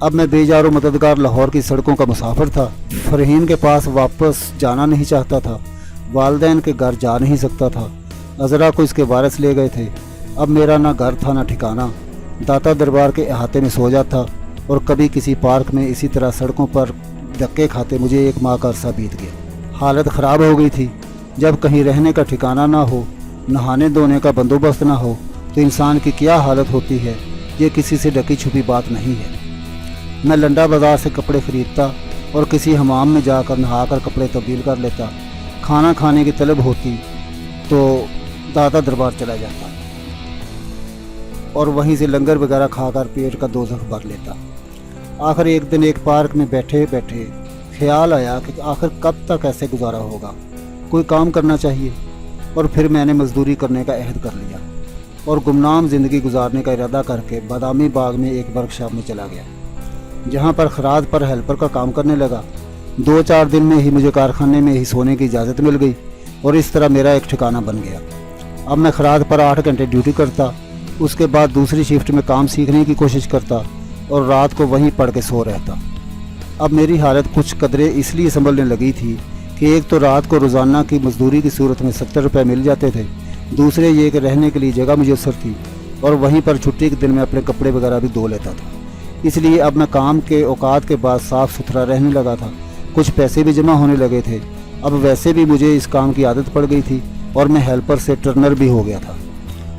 अब मैं बेजारो मददगार लाहौर की सड़कों का मुसाफिर था। फरहीन के पास वापस जाना नहीं चाहता था, वालदैन के घर जा नहीं सकता था। अज़रा को इसके वारिस ले गए थे। अब मेरा ना घर था ना ठिकाना। दाता दरबार के अहाते में सो जाता और कभी किसी पार्क में इसी तरह सड़कों पर धक्के खाते मुझे 1 माह का अरसा बीत गया। हालत ख़राब हो गई थी। जब कहीं रहने का ठिकाना ना हो, नहाने धोने का बंदोबस्त ना हो तो इंसान की क्या हालत होती है, ये किसी से ढकी छुपी बात नहीं है। मैं लंडा बाज़ार से कपड़े ख़रीदता और किसी हमाम में जाकर नहाकर कपड़े तब्दील कर लेता। खाना खाने की तलब होती तो दाता दरबार चला जाता और वहीं से लंगर वगैरह खाकर पेट का दोज़ख भर लेता। आखिर एक दिन एक पार्क में बैठे बैठे ख्याल आया कि आखिर कब तक ऐसे गुजारा होगा, कोई काम करना चाहिए। और फिर मैंने मजदूरी करने का अहद कर लिया और गुमनाम ज़िंदगी गुजारने का इरादा करके बादामी बाग में एक वर्कशॉप में चला गया, जहाँ पर खराद पर हेल्पर का काम करने लगा। 2-4 दिन में ही मुझे कारखाने में ही सोने की इजाज़त मिल गई और इस तरह मेरा एक ठिकाना बन गया। अब मैं खराद पर 8 घंटे ड्यूटी करता, उसके बाद दूसरी शिफ्ट में काम सीखने की कोशिश करता और रात को वहीं पढ़ के सो रहता। अब मेरी हालत कुछ कदरे इसलिए संभलने लगी थी कि एक तो रात को रोज़ाना की मजदूरी की सूरत में 70 रुपये मिल जाते थे, दूसरे ये कि रहने के लिए जगह मुयस्सर थी और वहीं पर छुट्टी के दिन में अपने कपड़े वगैरह भी धो लेता था। इसलिए अब मैं काम के औकात के बाद साफ़ सुथरा रहने लगा था। कुछ पैसे भी जमा होने लगे थे। अब वैसे भी मुझे इस काम की आदत पड़ गई थी और मैं हेल्पर से टर्नर भी हो गया था।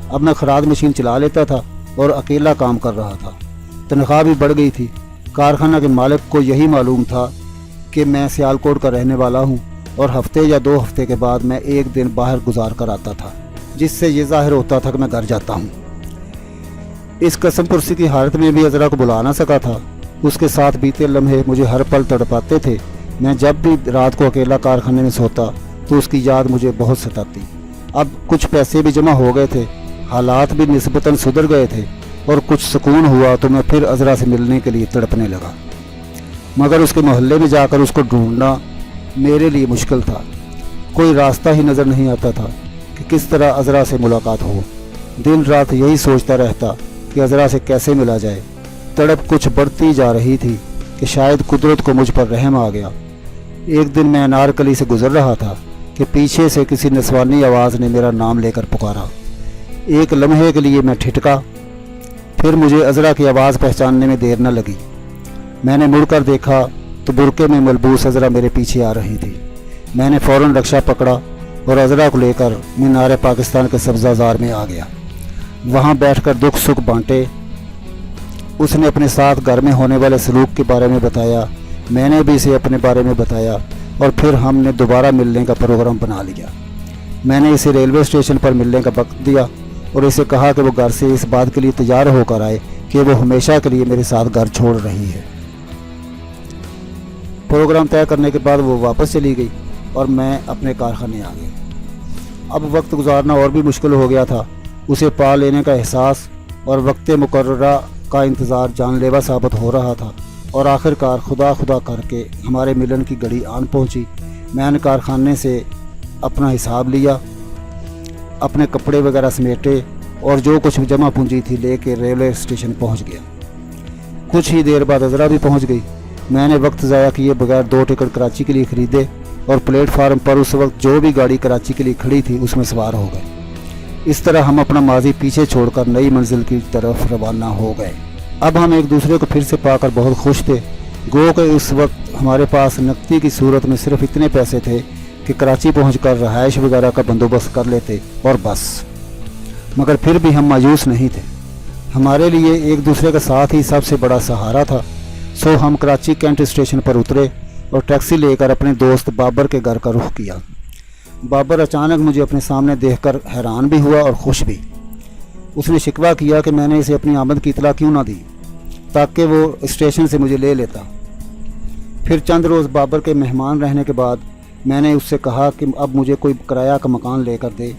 अब मैं खराद मशीन चला लेता था और अकेला काम कर रहा था। तनख्वाह भी बढ़ गई थी। कारखाना के मालिक को यही मालूम था कि मैं सियालकोट का रहने वाला हूँ और हफ्ते या 2 हफ्ते के बाद मैं एक दिन बाहर गुजार कर आता था, जिससे ये जाहिर होता था कि मैं घर जाता हूँ। इस कसम पुरसी की हालत में भी अज़रा को बुला ना सका था। उसके साथ बीते लम्हे मुझे हर पल तड़पाते थे। मैं जब भी रात को अकेला कारखाने में सोता तो उसकी याद मुझे बहुत सताती। अब कुछ पैसे भी जमा हो गए थे, हालात भी निस्बतन सुधर गए थे और कुछ सुकून हुआ तो मैं फिर अज़रा से मिलने के लिए तड़पने लगा। मगर उसके मोहल्ले में जाकर उसको ढूंढना मेरे लिए मुश्किल था। कोई रास्ता ही नज़र नहीं आता था कि किस तरह अज़रा से मुलाकात हो। दिन रात यही सोचता रहता कि अज़रा से कैसे मिला जाए। तड़प कुछ बढ़ती जा रही थी कि शायद कुदरत को मुझ पर रहम आ गया। एक दिन मैं अनारकली से गुजर रहा था कि पीछे से किसी नस्वानी आवाज़ ने मेरा नाम लेकर पुकारा। एक लम्हे के लिए मैं ठिठका, फिर मुझे अज़रा की आवाज़ पहचानने में देर न लगी। मैंने मुड़कर देखा तो बुरके में मलबूस अज़रा मेरे पीछे आ रही थी। मैंने फ़ौरन रक्षा पकड़ा और अज़रा को लेकर मीनार पाकिस्तान के सब्ज़ाज़ार में आ गया। वहाँ बैठकर दुख सुख बांटे। उसने अपने साथ घर में होने वाले सलूक के बारे में बताया, मैंने भी इसे अपने बारे में बताया और फिर हमने दोबारा मिलने का प्रोग्राम बना लिया। मैंने इसे रेलवे स्टेशन पर मिलने का वक्त दिया और इसे कहा कि वो घर से इस बात के लिए तैयार होकर आए कि वो हमेशा के लिए मेरे साथ घर छोड़ रही है। प्रोग्राम तय करने के बाद वो वापस चली गई और मैं अपने कारखाने आ गया। अब वक्त गुजारना और भी मुश्किल हो गया था। उसे पा लेने का एहसास और वक्त मुकर्ररा का इंतज़ार जानलेवा साबित हो रहा था और आखिरकार खुदा खुदा करके हमारे मिलन की घड़ी आन पहुंची। मैंने कारखाने से अपना हिसाब लिया, अपने कपड़े वगैरह समेटे और जो कुछ जमा पूंजी थी लेके रेलवे स्टेशन पहुंच गया। कुछ ही देर बाद अज़रा भी पहुंच गई। मैंने वक्त ज़ाया किए बगैर 2 टिकट कराची के लिए ख़रीदे और प्लेटफार्म पर उस वक्त जो भी गाड़ी कराची के लिए खड़ी थी उसमें सवार हो गए। इस तरह हम अपना माजी पीछे छोड़कर नई मंजिल की तरफ रवाना हो गए। अब हम एक दूसरे को फिर से पाकर बहुत खुश थे। गो के उस वक्त हमारे पास नकदी की सूरत में सिर्फ इतने पैसे थे कि कराची पहुंचकर रहायश वगैरह का बंदोबस्त कर लेते और बस। मगर फिर भी हम मायूस नहीं थे। हमारे लिए एक दूसरे का साथ ही सबसे बड़ा सहारा था। सो हम कराची कैंट स्टेशन पर उतरे और टैक्सी लेकर अपने दोस्त बाबर के घर का रुख किया। बाबर अचानक मुझे अपने सामने देखकर हैरान भी हुआ और खुश भी। उसने शिकवा किया कि मैंने इसे अपनी आमद की इतला क्यों ना दी ताकि वो स्टेशन से मुझे ले लेता। फिर चंद रोज़ बाबर के मेहमान रहने के बाद मैंने उससे कहा कि अब मुझे कोई किराया का मकान लेकर दे।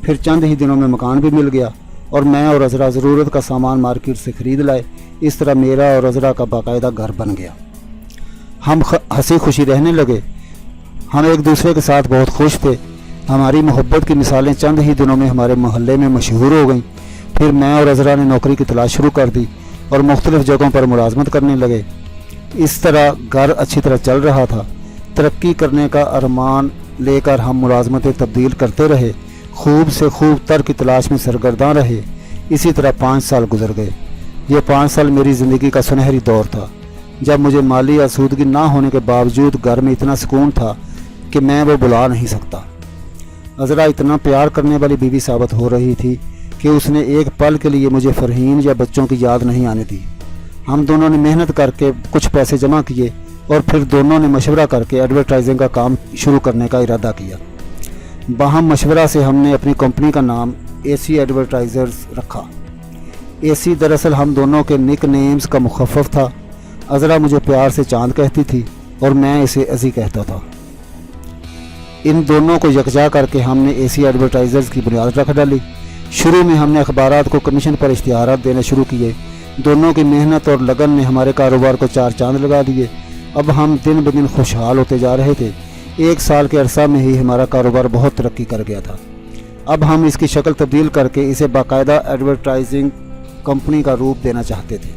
फिर चंद ही दिनों में मकान भी मिल गया और मैं और अज़रा ज़रूरत का सामान मार्केट से ख़रीद लाए। इस तरह मेरा और अज़रा का बाकायदा घर बन गया। हम हंसी खुशी रहने लगे। हम एक दूसरे के साथ बहुत खुश थे। हमारी मोहब्बत की मिसालें चंद ही दिनों में हमारे मोहल्ले में मशहूर हो गईं। फिर मैं और अज़रा ने नौकरी की तलाश शुरू कर दी और मुख्तलिफ़ जगहों पर मुलाजमत करने लगे। इस तरह घर अच्छी तरह चल रहा था। तरक्की करने का अरमान लेकर हम मुलाजमतें तब्दील करते रहे। खूब से खूब तर की तलाश में सरगर्दां रहे। इसी तरह 5 साल गुजर गए। ये 5 साल मेरी ज़िंदगी का सुनहरी दौर था, जब मुझे माली आसूदगी ना होने के बावजूद घर में इतना सुकून था कि मैं वो बुला नहीं सकता। अज़रा इतना प्यार करने वाली बीवी साबित हो रही थी कि उसने एक पल के लिए मुझे फ़रहीन या बच्चों की याद नहीं आने दी। हम दोनों ने मेहनत करके कुछ पैसे जमा किए और फिर दोनों ने मशवरा करके एडवर्टाइजिंग का काम शुरू करने का इरादा किया। बाहम मशवरा से हमने अपनी कंपनी का नाम एसी एडवर्टाइज़र्स रखा। एसी दरअसल हम दोनों के निक नेम्स का मुखफ़फ़ था। अज़रा मुझे प्यार से चांद कहती थी और मैं इसे अज़ी कहता था। इन दोनों को यकजा करके हमने एसी एडवर्टाइज़र्स की बुनियाद रख डाली। शुरू में हमने अखबारात को कमीशन पर इश्तिहारात देने शुरू किए। दोनों की मेहनत और लगन ने हमारे कारोबार को 4 चांद लगा दिए। अब हम दिन ब दिन खुशहाल होते जा रहे थे। 1 साल के अरसा में ही हमारा कारोबार बहुत तरक्की कर गया था। अब हम इसकी शक्ल तब्दील करके इसे बाकायदा एडवर्टाइजिंग कंपनी का रूप देना चाहते थे।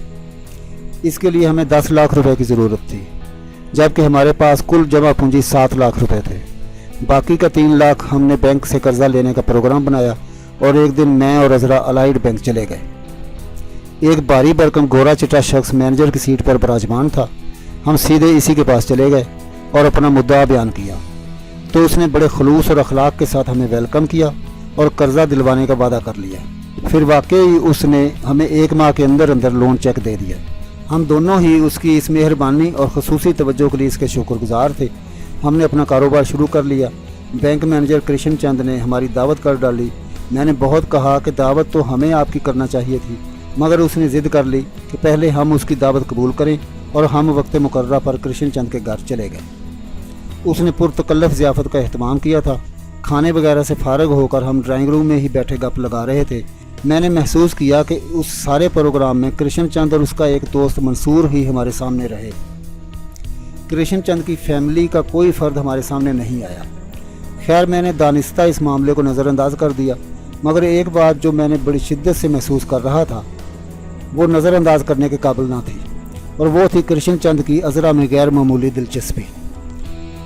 इसके लिए हमें 10 लाख रुपए की ज़रूरत थी, जबकि हमारे पास कुल जमा पूंजी 7 लाख रुपए थे। बाकी का 3 लाख हमने बैंक से कर्जा लेने का प्रोग्राम बनाया और एक दिन मैं और अज़रा अलाइड बैंक चले गए। एक भारी भरकम गोरा चिट्टा शख्स मैनेजर की सीट पर विराजमान था। हम सीधे इसी के पास चले गए और अपना मुद्दा बयान किया तो उसने बड़े खलूस और अखलाक के साथ हमें वेलकम किया और कर्जा दिलवाने का वादा कर लिया। फिर वाकई उसने हमें 1 माह के अंदर अंदर लोन चेक दे दिया। हम दोनों ही उसकी इस मेहरबानी और ख़ुसूसी तवज्जो के लिए इसके शुक्रगुजार थे। हमने अपना कारोबार शुरू कर लिया। बैंक मैनेजर कृष्ण चंद ने हमारी दावत कर डाली। मैंने बहुत कहा कि दावत तो हमें आपकी करना चाहिए थी, मगर उसने ज़िद कर ली कि पहले हम उसकी दावत कबूल करें और हम वक्त मुकर्रर पर कृष्ण चंद के घर चले गए। उसने पुरतकल्लफ ज़ियाफ़त का एहतमाम किया था। खाने वगैरह से फारग होकर हम ड्राइंग रूम में ही बैठे गप लगा रहे थे। मैंने महसूस किया कि उस सारे प्रोग्राम में कृष्ण चंद और उसका एक दोस्त मंसूर ही हमारे सामने रहे। कृष्ण चंद की फैमिली का कोई फ़र्द हमारे सामने नहीं आया। खैर, मैंने दानिस्ता इस मामले को नज़रअंदाज कर दिया, मगर एक बात जो मैंने बड़ी शिद्दत से महसूस कर रहा था वो नज़रअंदाज करने के काबिल ना थी, और वो थी कृष्ण चंद की अज़रा में गैर मामूली दिलचस्पी।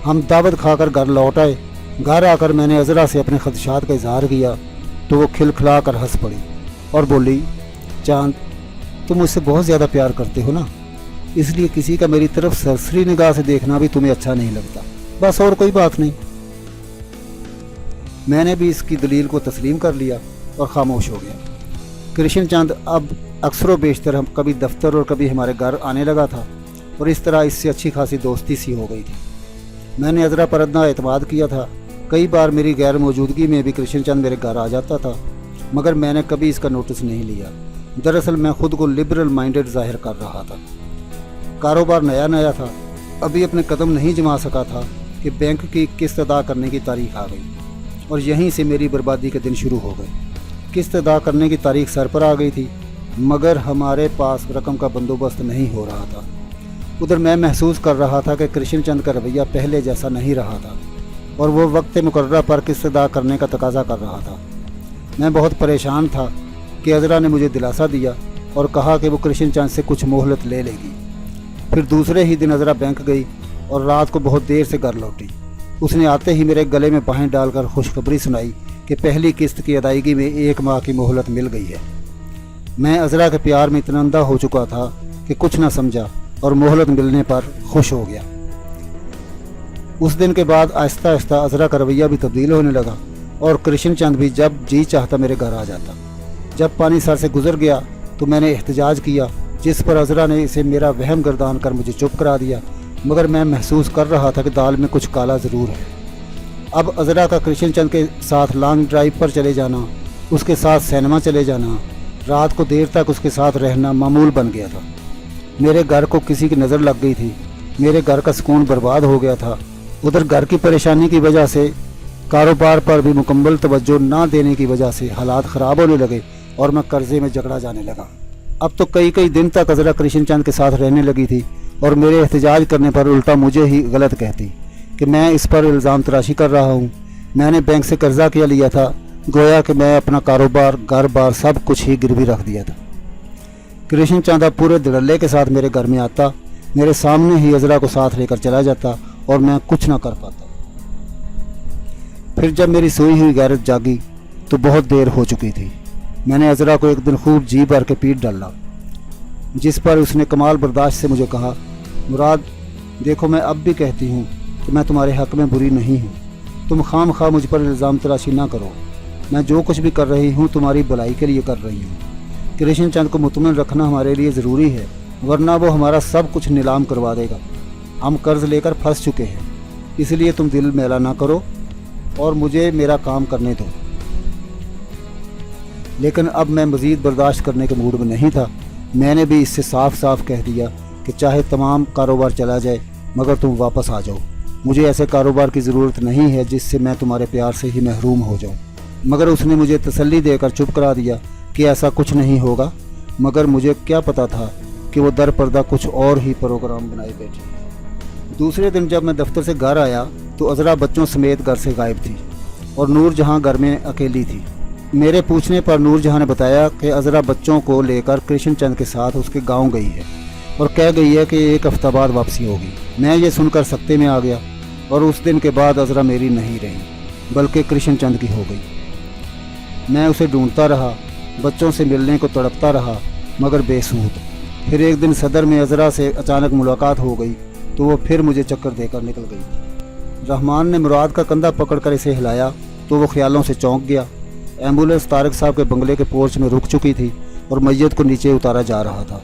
हम दावत खाकर घर लौट आए। घर आकर मैंने अज़रा से अपने खदशात का इजहार किया तो वो खिलखिला कर हंस पड़ी और बोली, चांद, तुम मुझसे बहुत ज़्यादा प्यार करते हो ना, इसलिए किसी का मेरी तरफ सरसरी निगाह से देखना भी तुम्हें अच्छा नहीं लगता। बस, और कोई बात नहीं। मैंने भी इसकी दलील को तस्लीम कर लिया और खामोश हो गया। कृष्ण चंद अब अक्सर बेशतर हम कभी दफ्तर और कभी हमारे घर आने लगा था और इस तरह इससे अच्छी खासी दोस्ती सी हो गई थी। मैंने अज़रा पर अपना एतमाद किया था। कई बार मेरी गैर मौजूदगी में भी कृष्ण चंद मेरे घर आ जाता था, मगर मैंने कभी इसका नोटिस नहीं लिया। दरअसल मैं खुद को लिबरल माइंडेड जाहिर कर रहा था। कारोबार नया नया था, अभी अपने कदम नहीं जमा सका था कि बैंक की किस्त अदा करने की तारीख आ गई और यहीं से मेरी बर्बादी के दिन शुरू हो गए। किस्त अदा करने की तारीख सर पर आ गई थी, मगर हमारे पास रकम का बंदोबस्त नहीं हो रहा था। उधर मैं महसूस कर रहा था कि कृष्ण चंद का रवैया पहले जैसा नहीं रहा था और वो वक्त मुकर्रर पर किस्त अदा करने का तकाजा कर रहा था। मैं बहुत परेशान था कि अज़रा ने मुझे दिलासा दिया और कहा कि वो कृष्ण चंद से कुछ मोहलत ले लेगी। फिर दूसरे ही दिन अज़रा बैंक गई और रात को बहुत देर से घर लौटी। उसने आते ही मेरे गले में बाहें डालकर खुशखबरी सुनाई کہ پہلی قسط کی ادائیگی میں 1 ماہ کی مہلت مل گئی ہے۔ میں عذرا کے پیار میں اتنا اندھا ہو چکا تھا کہ کچھ نہ سمجھا اور مہلت ملنے پر خوش ہو گیا۔ اس دن کے بعد آہستہ آہستہ عذرا کا رویہ بھی تبدیل ہونے لگا اور کرشن چند بھی جب جی چاہتا میرے گھر آ جاتا۔ جب پانی سر سے گزر گیا تو میں نے احتجاج کیا، جس پر عذرا نے اسے میرا وہم گردان کر مجھے چپ کرا دیا، مگر میں محسوس کر رہا تھا کہ دال میں کچھ کالا ضرور ہے۔ اب عذرا کا کرشن چند کے ساتھ لانگ ڈرائیو پر چلے جانا، اس کے ساتھ سینما چلے جانا، رات کو دیر تک اس کے ساتھ رہنا معمول بن گیا تھا۔ میرے گھر کو کسی کی نظر لگ گئی تھی، میرے گھر کا سکون برباد ہو گیا تھا۔ ادھر گھر کی پریشانی کی وجہ سے کاروبار پر بھی مکمل توجہ نہ دینے کی وجہ سے حالات خراب ہونے لگے اور میں قرضے میں جکڑا جانے لگا۔ اب تو کئی دن تک عذرا کرشن چند کے ساتھ رہنے لگی تھی اور میرے احتجاج کرنے پر الٹا مجھے ہی غلط کہتی کہ میں اس پر الزام تراشی کر رہا ہوں۔ میں نے بینک سے قرضہ کیا لیا تھا، گویا کہ میں اپنا کاروبار، گھر بار سب کچھ ہی گروی رکھ دیا تھا۔ کرشن چند اب پورے دھڑلے کے ساتھ میرے گھر میں آتا، میرے سامنے ہی عذرا کو ساتھ لے کر چلا جاتا اور میں کچھ نہ کر پاتا۔ پھر جب میری سوئی ہوئی غیرت جاگی تو بہت دیر ہو چکی تھی۔ میں نے عذرا کو ایک دن خوب جی بھر کے پیٹ ڈالا، جس پر اس نے کمال برداشت سے مجھے کہا، مراد دیکھو، میں اب بھی کہتی ہوں کہ میں تمہارے حق میں بری نہیں ہوں، تم خام خواہ مجھ پر الزام تراشی نہ کرو، میں جو کچھ بھی کر رہی ہوں تمہاری بھلائی کے لیے کر رہی ہوں۔ کرشن چند کو مطمئن رکھنا ہمارے لیے ضروری ہے، ورنہ وہ ہمارا سب کچھ نیلام کروا دے گا۔ ہم قرض لے کر پھنس چکے ہیں، اس لیے تم دل میلا نہ کرو اور مجھے میرا کام کرنے دو۔ لیکن اب میں مزید برداشت کرنے کے موڈ میں نہیں تھا۔ میں نے بھی اس سے صاف صاف کہہ دیا کہ چاہے تمام کاروبار چلا جائے مگر تم واپس آ جاؤ، مجھے ایسے کاروبار کی ضرورت نہیں ہے جس سے میں تمہارے پیار سے ہی محروم ہو جاؤں۔ مگر اس نے مجھے تسلی دے کر چپ کرا دیا کہ ایسا کچھ نہیں ہوگا، مگر مجھے کیا پتہ تھا کہ وہ در پردہ کچھ اور ہی پروگرام بنائے بیٹھے۔ دوسرے دن جب میں دفتر سے گھر آیا تو عذرا بچوں سمیت گھر سے غائب تھی اور نور جہاں گھر میں اکیلی تھی۔ میرے پوچھنے پر نور جہاں نے بتایا کہ عذرا بچوں کو لے کر کرشن چند کے ساتھ اس کے گاؤں گئی ہے اور کہہ گئی ہے کہ 1 ہفتہ بعد واپسی ہوگی۔ میں یہ سن کر سکتے میں آ گیا اور اس دن کے بعد عذرا میری نہیں رہی بلکہ کرشن چند کی ہو گئی۔ میں اسے ڈھونڈتا رہا، بچوں سے ملنے کو تڑپتا رہا مگر بے سود۔ پھر ایک دن صدر میں عذرا سے اچانک ملاقات ہو گئی تو وہ پھر مجھے چکر دے کر نکل گئی۔ رحمان نے مراد کا کندھا پکڑ کر اسے ہلایا تو وہ خیالوں سے چونک گیا۔ ایمبولینس طارق صاحب کے بنگلے کے پورچ میں رک چکی تھی اور میت کو نیچے اتارا جا رہا تھا۔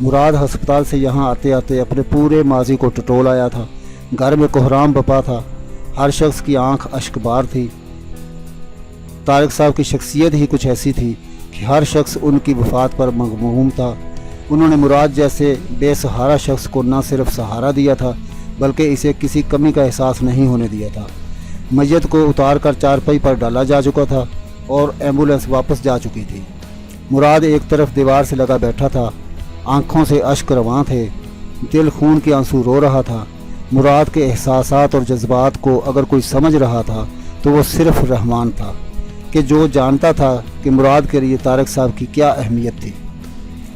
مراد ہسپتال سے یہاں آتے آتے اپنے پورے ماضی کو ٹٹول آیا تھا۔ گھر میں کوہرام بپا تھا، ہر شخص کی آنکھ اشک بار تھی۔ طارق صاحب کی شخصیت ہی کچھ ایسی تھی کہ ہر شخص ان کی وفات پر مغموم تھا۔ انہوں نے مراد جیسے بے سہارا شخص کو نہ صرف سہارا دیا تھا بلکہ اسے کسی کمی کا احساس نہیں ہونے دیا تھا۔ میت کو اتار کر چارپائی پر ڈالا جا چکا تھا اور ایمبولینس واپس جا چکی تھی۔ مراد ایک طرف دیوار سے لگا بیٹھا تھا، آنکھوں سے اشک رواں تھے، دل خون کے آنسو رو رہا تھا۔ مراد کے احساسات اور جذبات کو اگر کوئی سمجھ رہا تھا تو وہ صرف رحمان تھا، کہ جو جانتا تھا کہ مراد کے لیے طارق صاحب کی کیا اہمیت تھی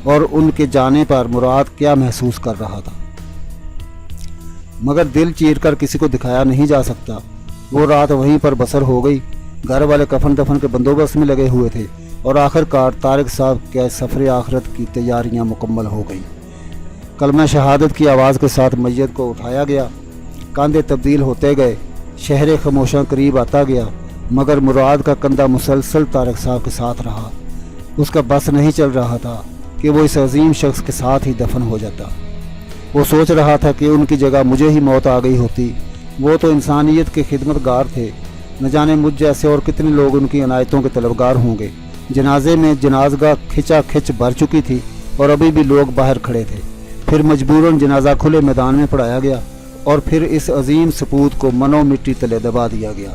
اور ان کے جانے پر مراد کیا محسوس کر رہا تھا۔ مگر دل چیر کر کسی کو دکھایا نہیں جا سکتا۔ وہ رات وہیں پر بسر ہو گئی۔ گھر والے کفن دفن کے بندوبست میں لگے ہوئے تھے اور آخر کار طارق صاحب کے سفر آخرت کی تیاریاں مکمل ہو گئیں۔ کلمہ شہادت کی آواز کے ساتھ میت کو اٹھایا گیا، کاندھے تبدیل ہوتے گئے، شہر خاموشاں قریب آتا گیا، مگر مراد کا کندھا مسلسل طارق صاحب کے ساتھ رہا۔ اس کا بس نہیں چل رہا تھا کہ وہ اس عظیم شخص کے ساتھ ہی دفن ہو جاتا۔ وہ سوچ رہا تھا کہ ان کی جگہ مجھے ہی موت آ گئی ہوتی۔ وہ تو انسانیت کے خدمت گار تھے، نہ جانے مجھ جیسے اور کتنے لوگ ان کی عنایتوں کے طلبگار ہوں گے۔ جنازے میں جنازگاہ کھچا کھچ بھر چکی تھی اور ابھی بھی لوگ باہر کھڑے تھے۔ پھر مجبوراً جنازہ کھلے میدان میں پڑھایا گیا اور پھر اس عظیم سپوت کو منو مٹی تلے دبا دیا گیا۔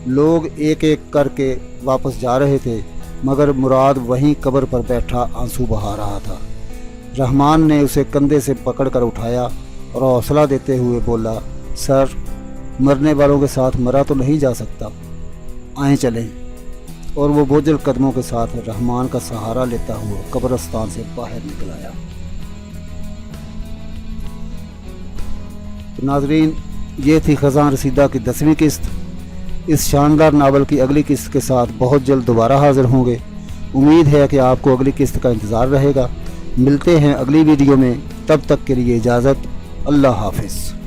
لوگ ایک ایک کر کے واپس جا رہے تھے مگر مراد وہیں قبر پر بیٹھا آنسو بہا رہا تھا۔ رحمان نے اسے کندھے سے پکڑ کر اٹھایا اور حوصلہ دیتے ہوئے بولا، سر، مرنے والوں کے ساتھ مرا تو نہیں جا سکتا، آئیں چلیں۔ اور وہ بوجھل قدموں کے ساتھ رحمان کا سہارا لیتا ہوا قبرستان سے باہر نکل آیا۔ ناظرین، یہ تھی خزاں رسیدہ کی 10ویں قسط۔ इस शानदार नावल की अगली किस्त के साथ बहुत जल्द दोबारा हाज़िर होंगे। उम्मीद है कि आपको अगली किस्त का इंतज़ार रहेगा। मिलते हैं अगली वीडियो में, तब तक के लिए इजाज़त। अल्लाह हाफ़िज़।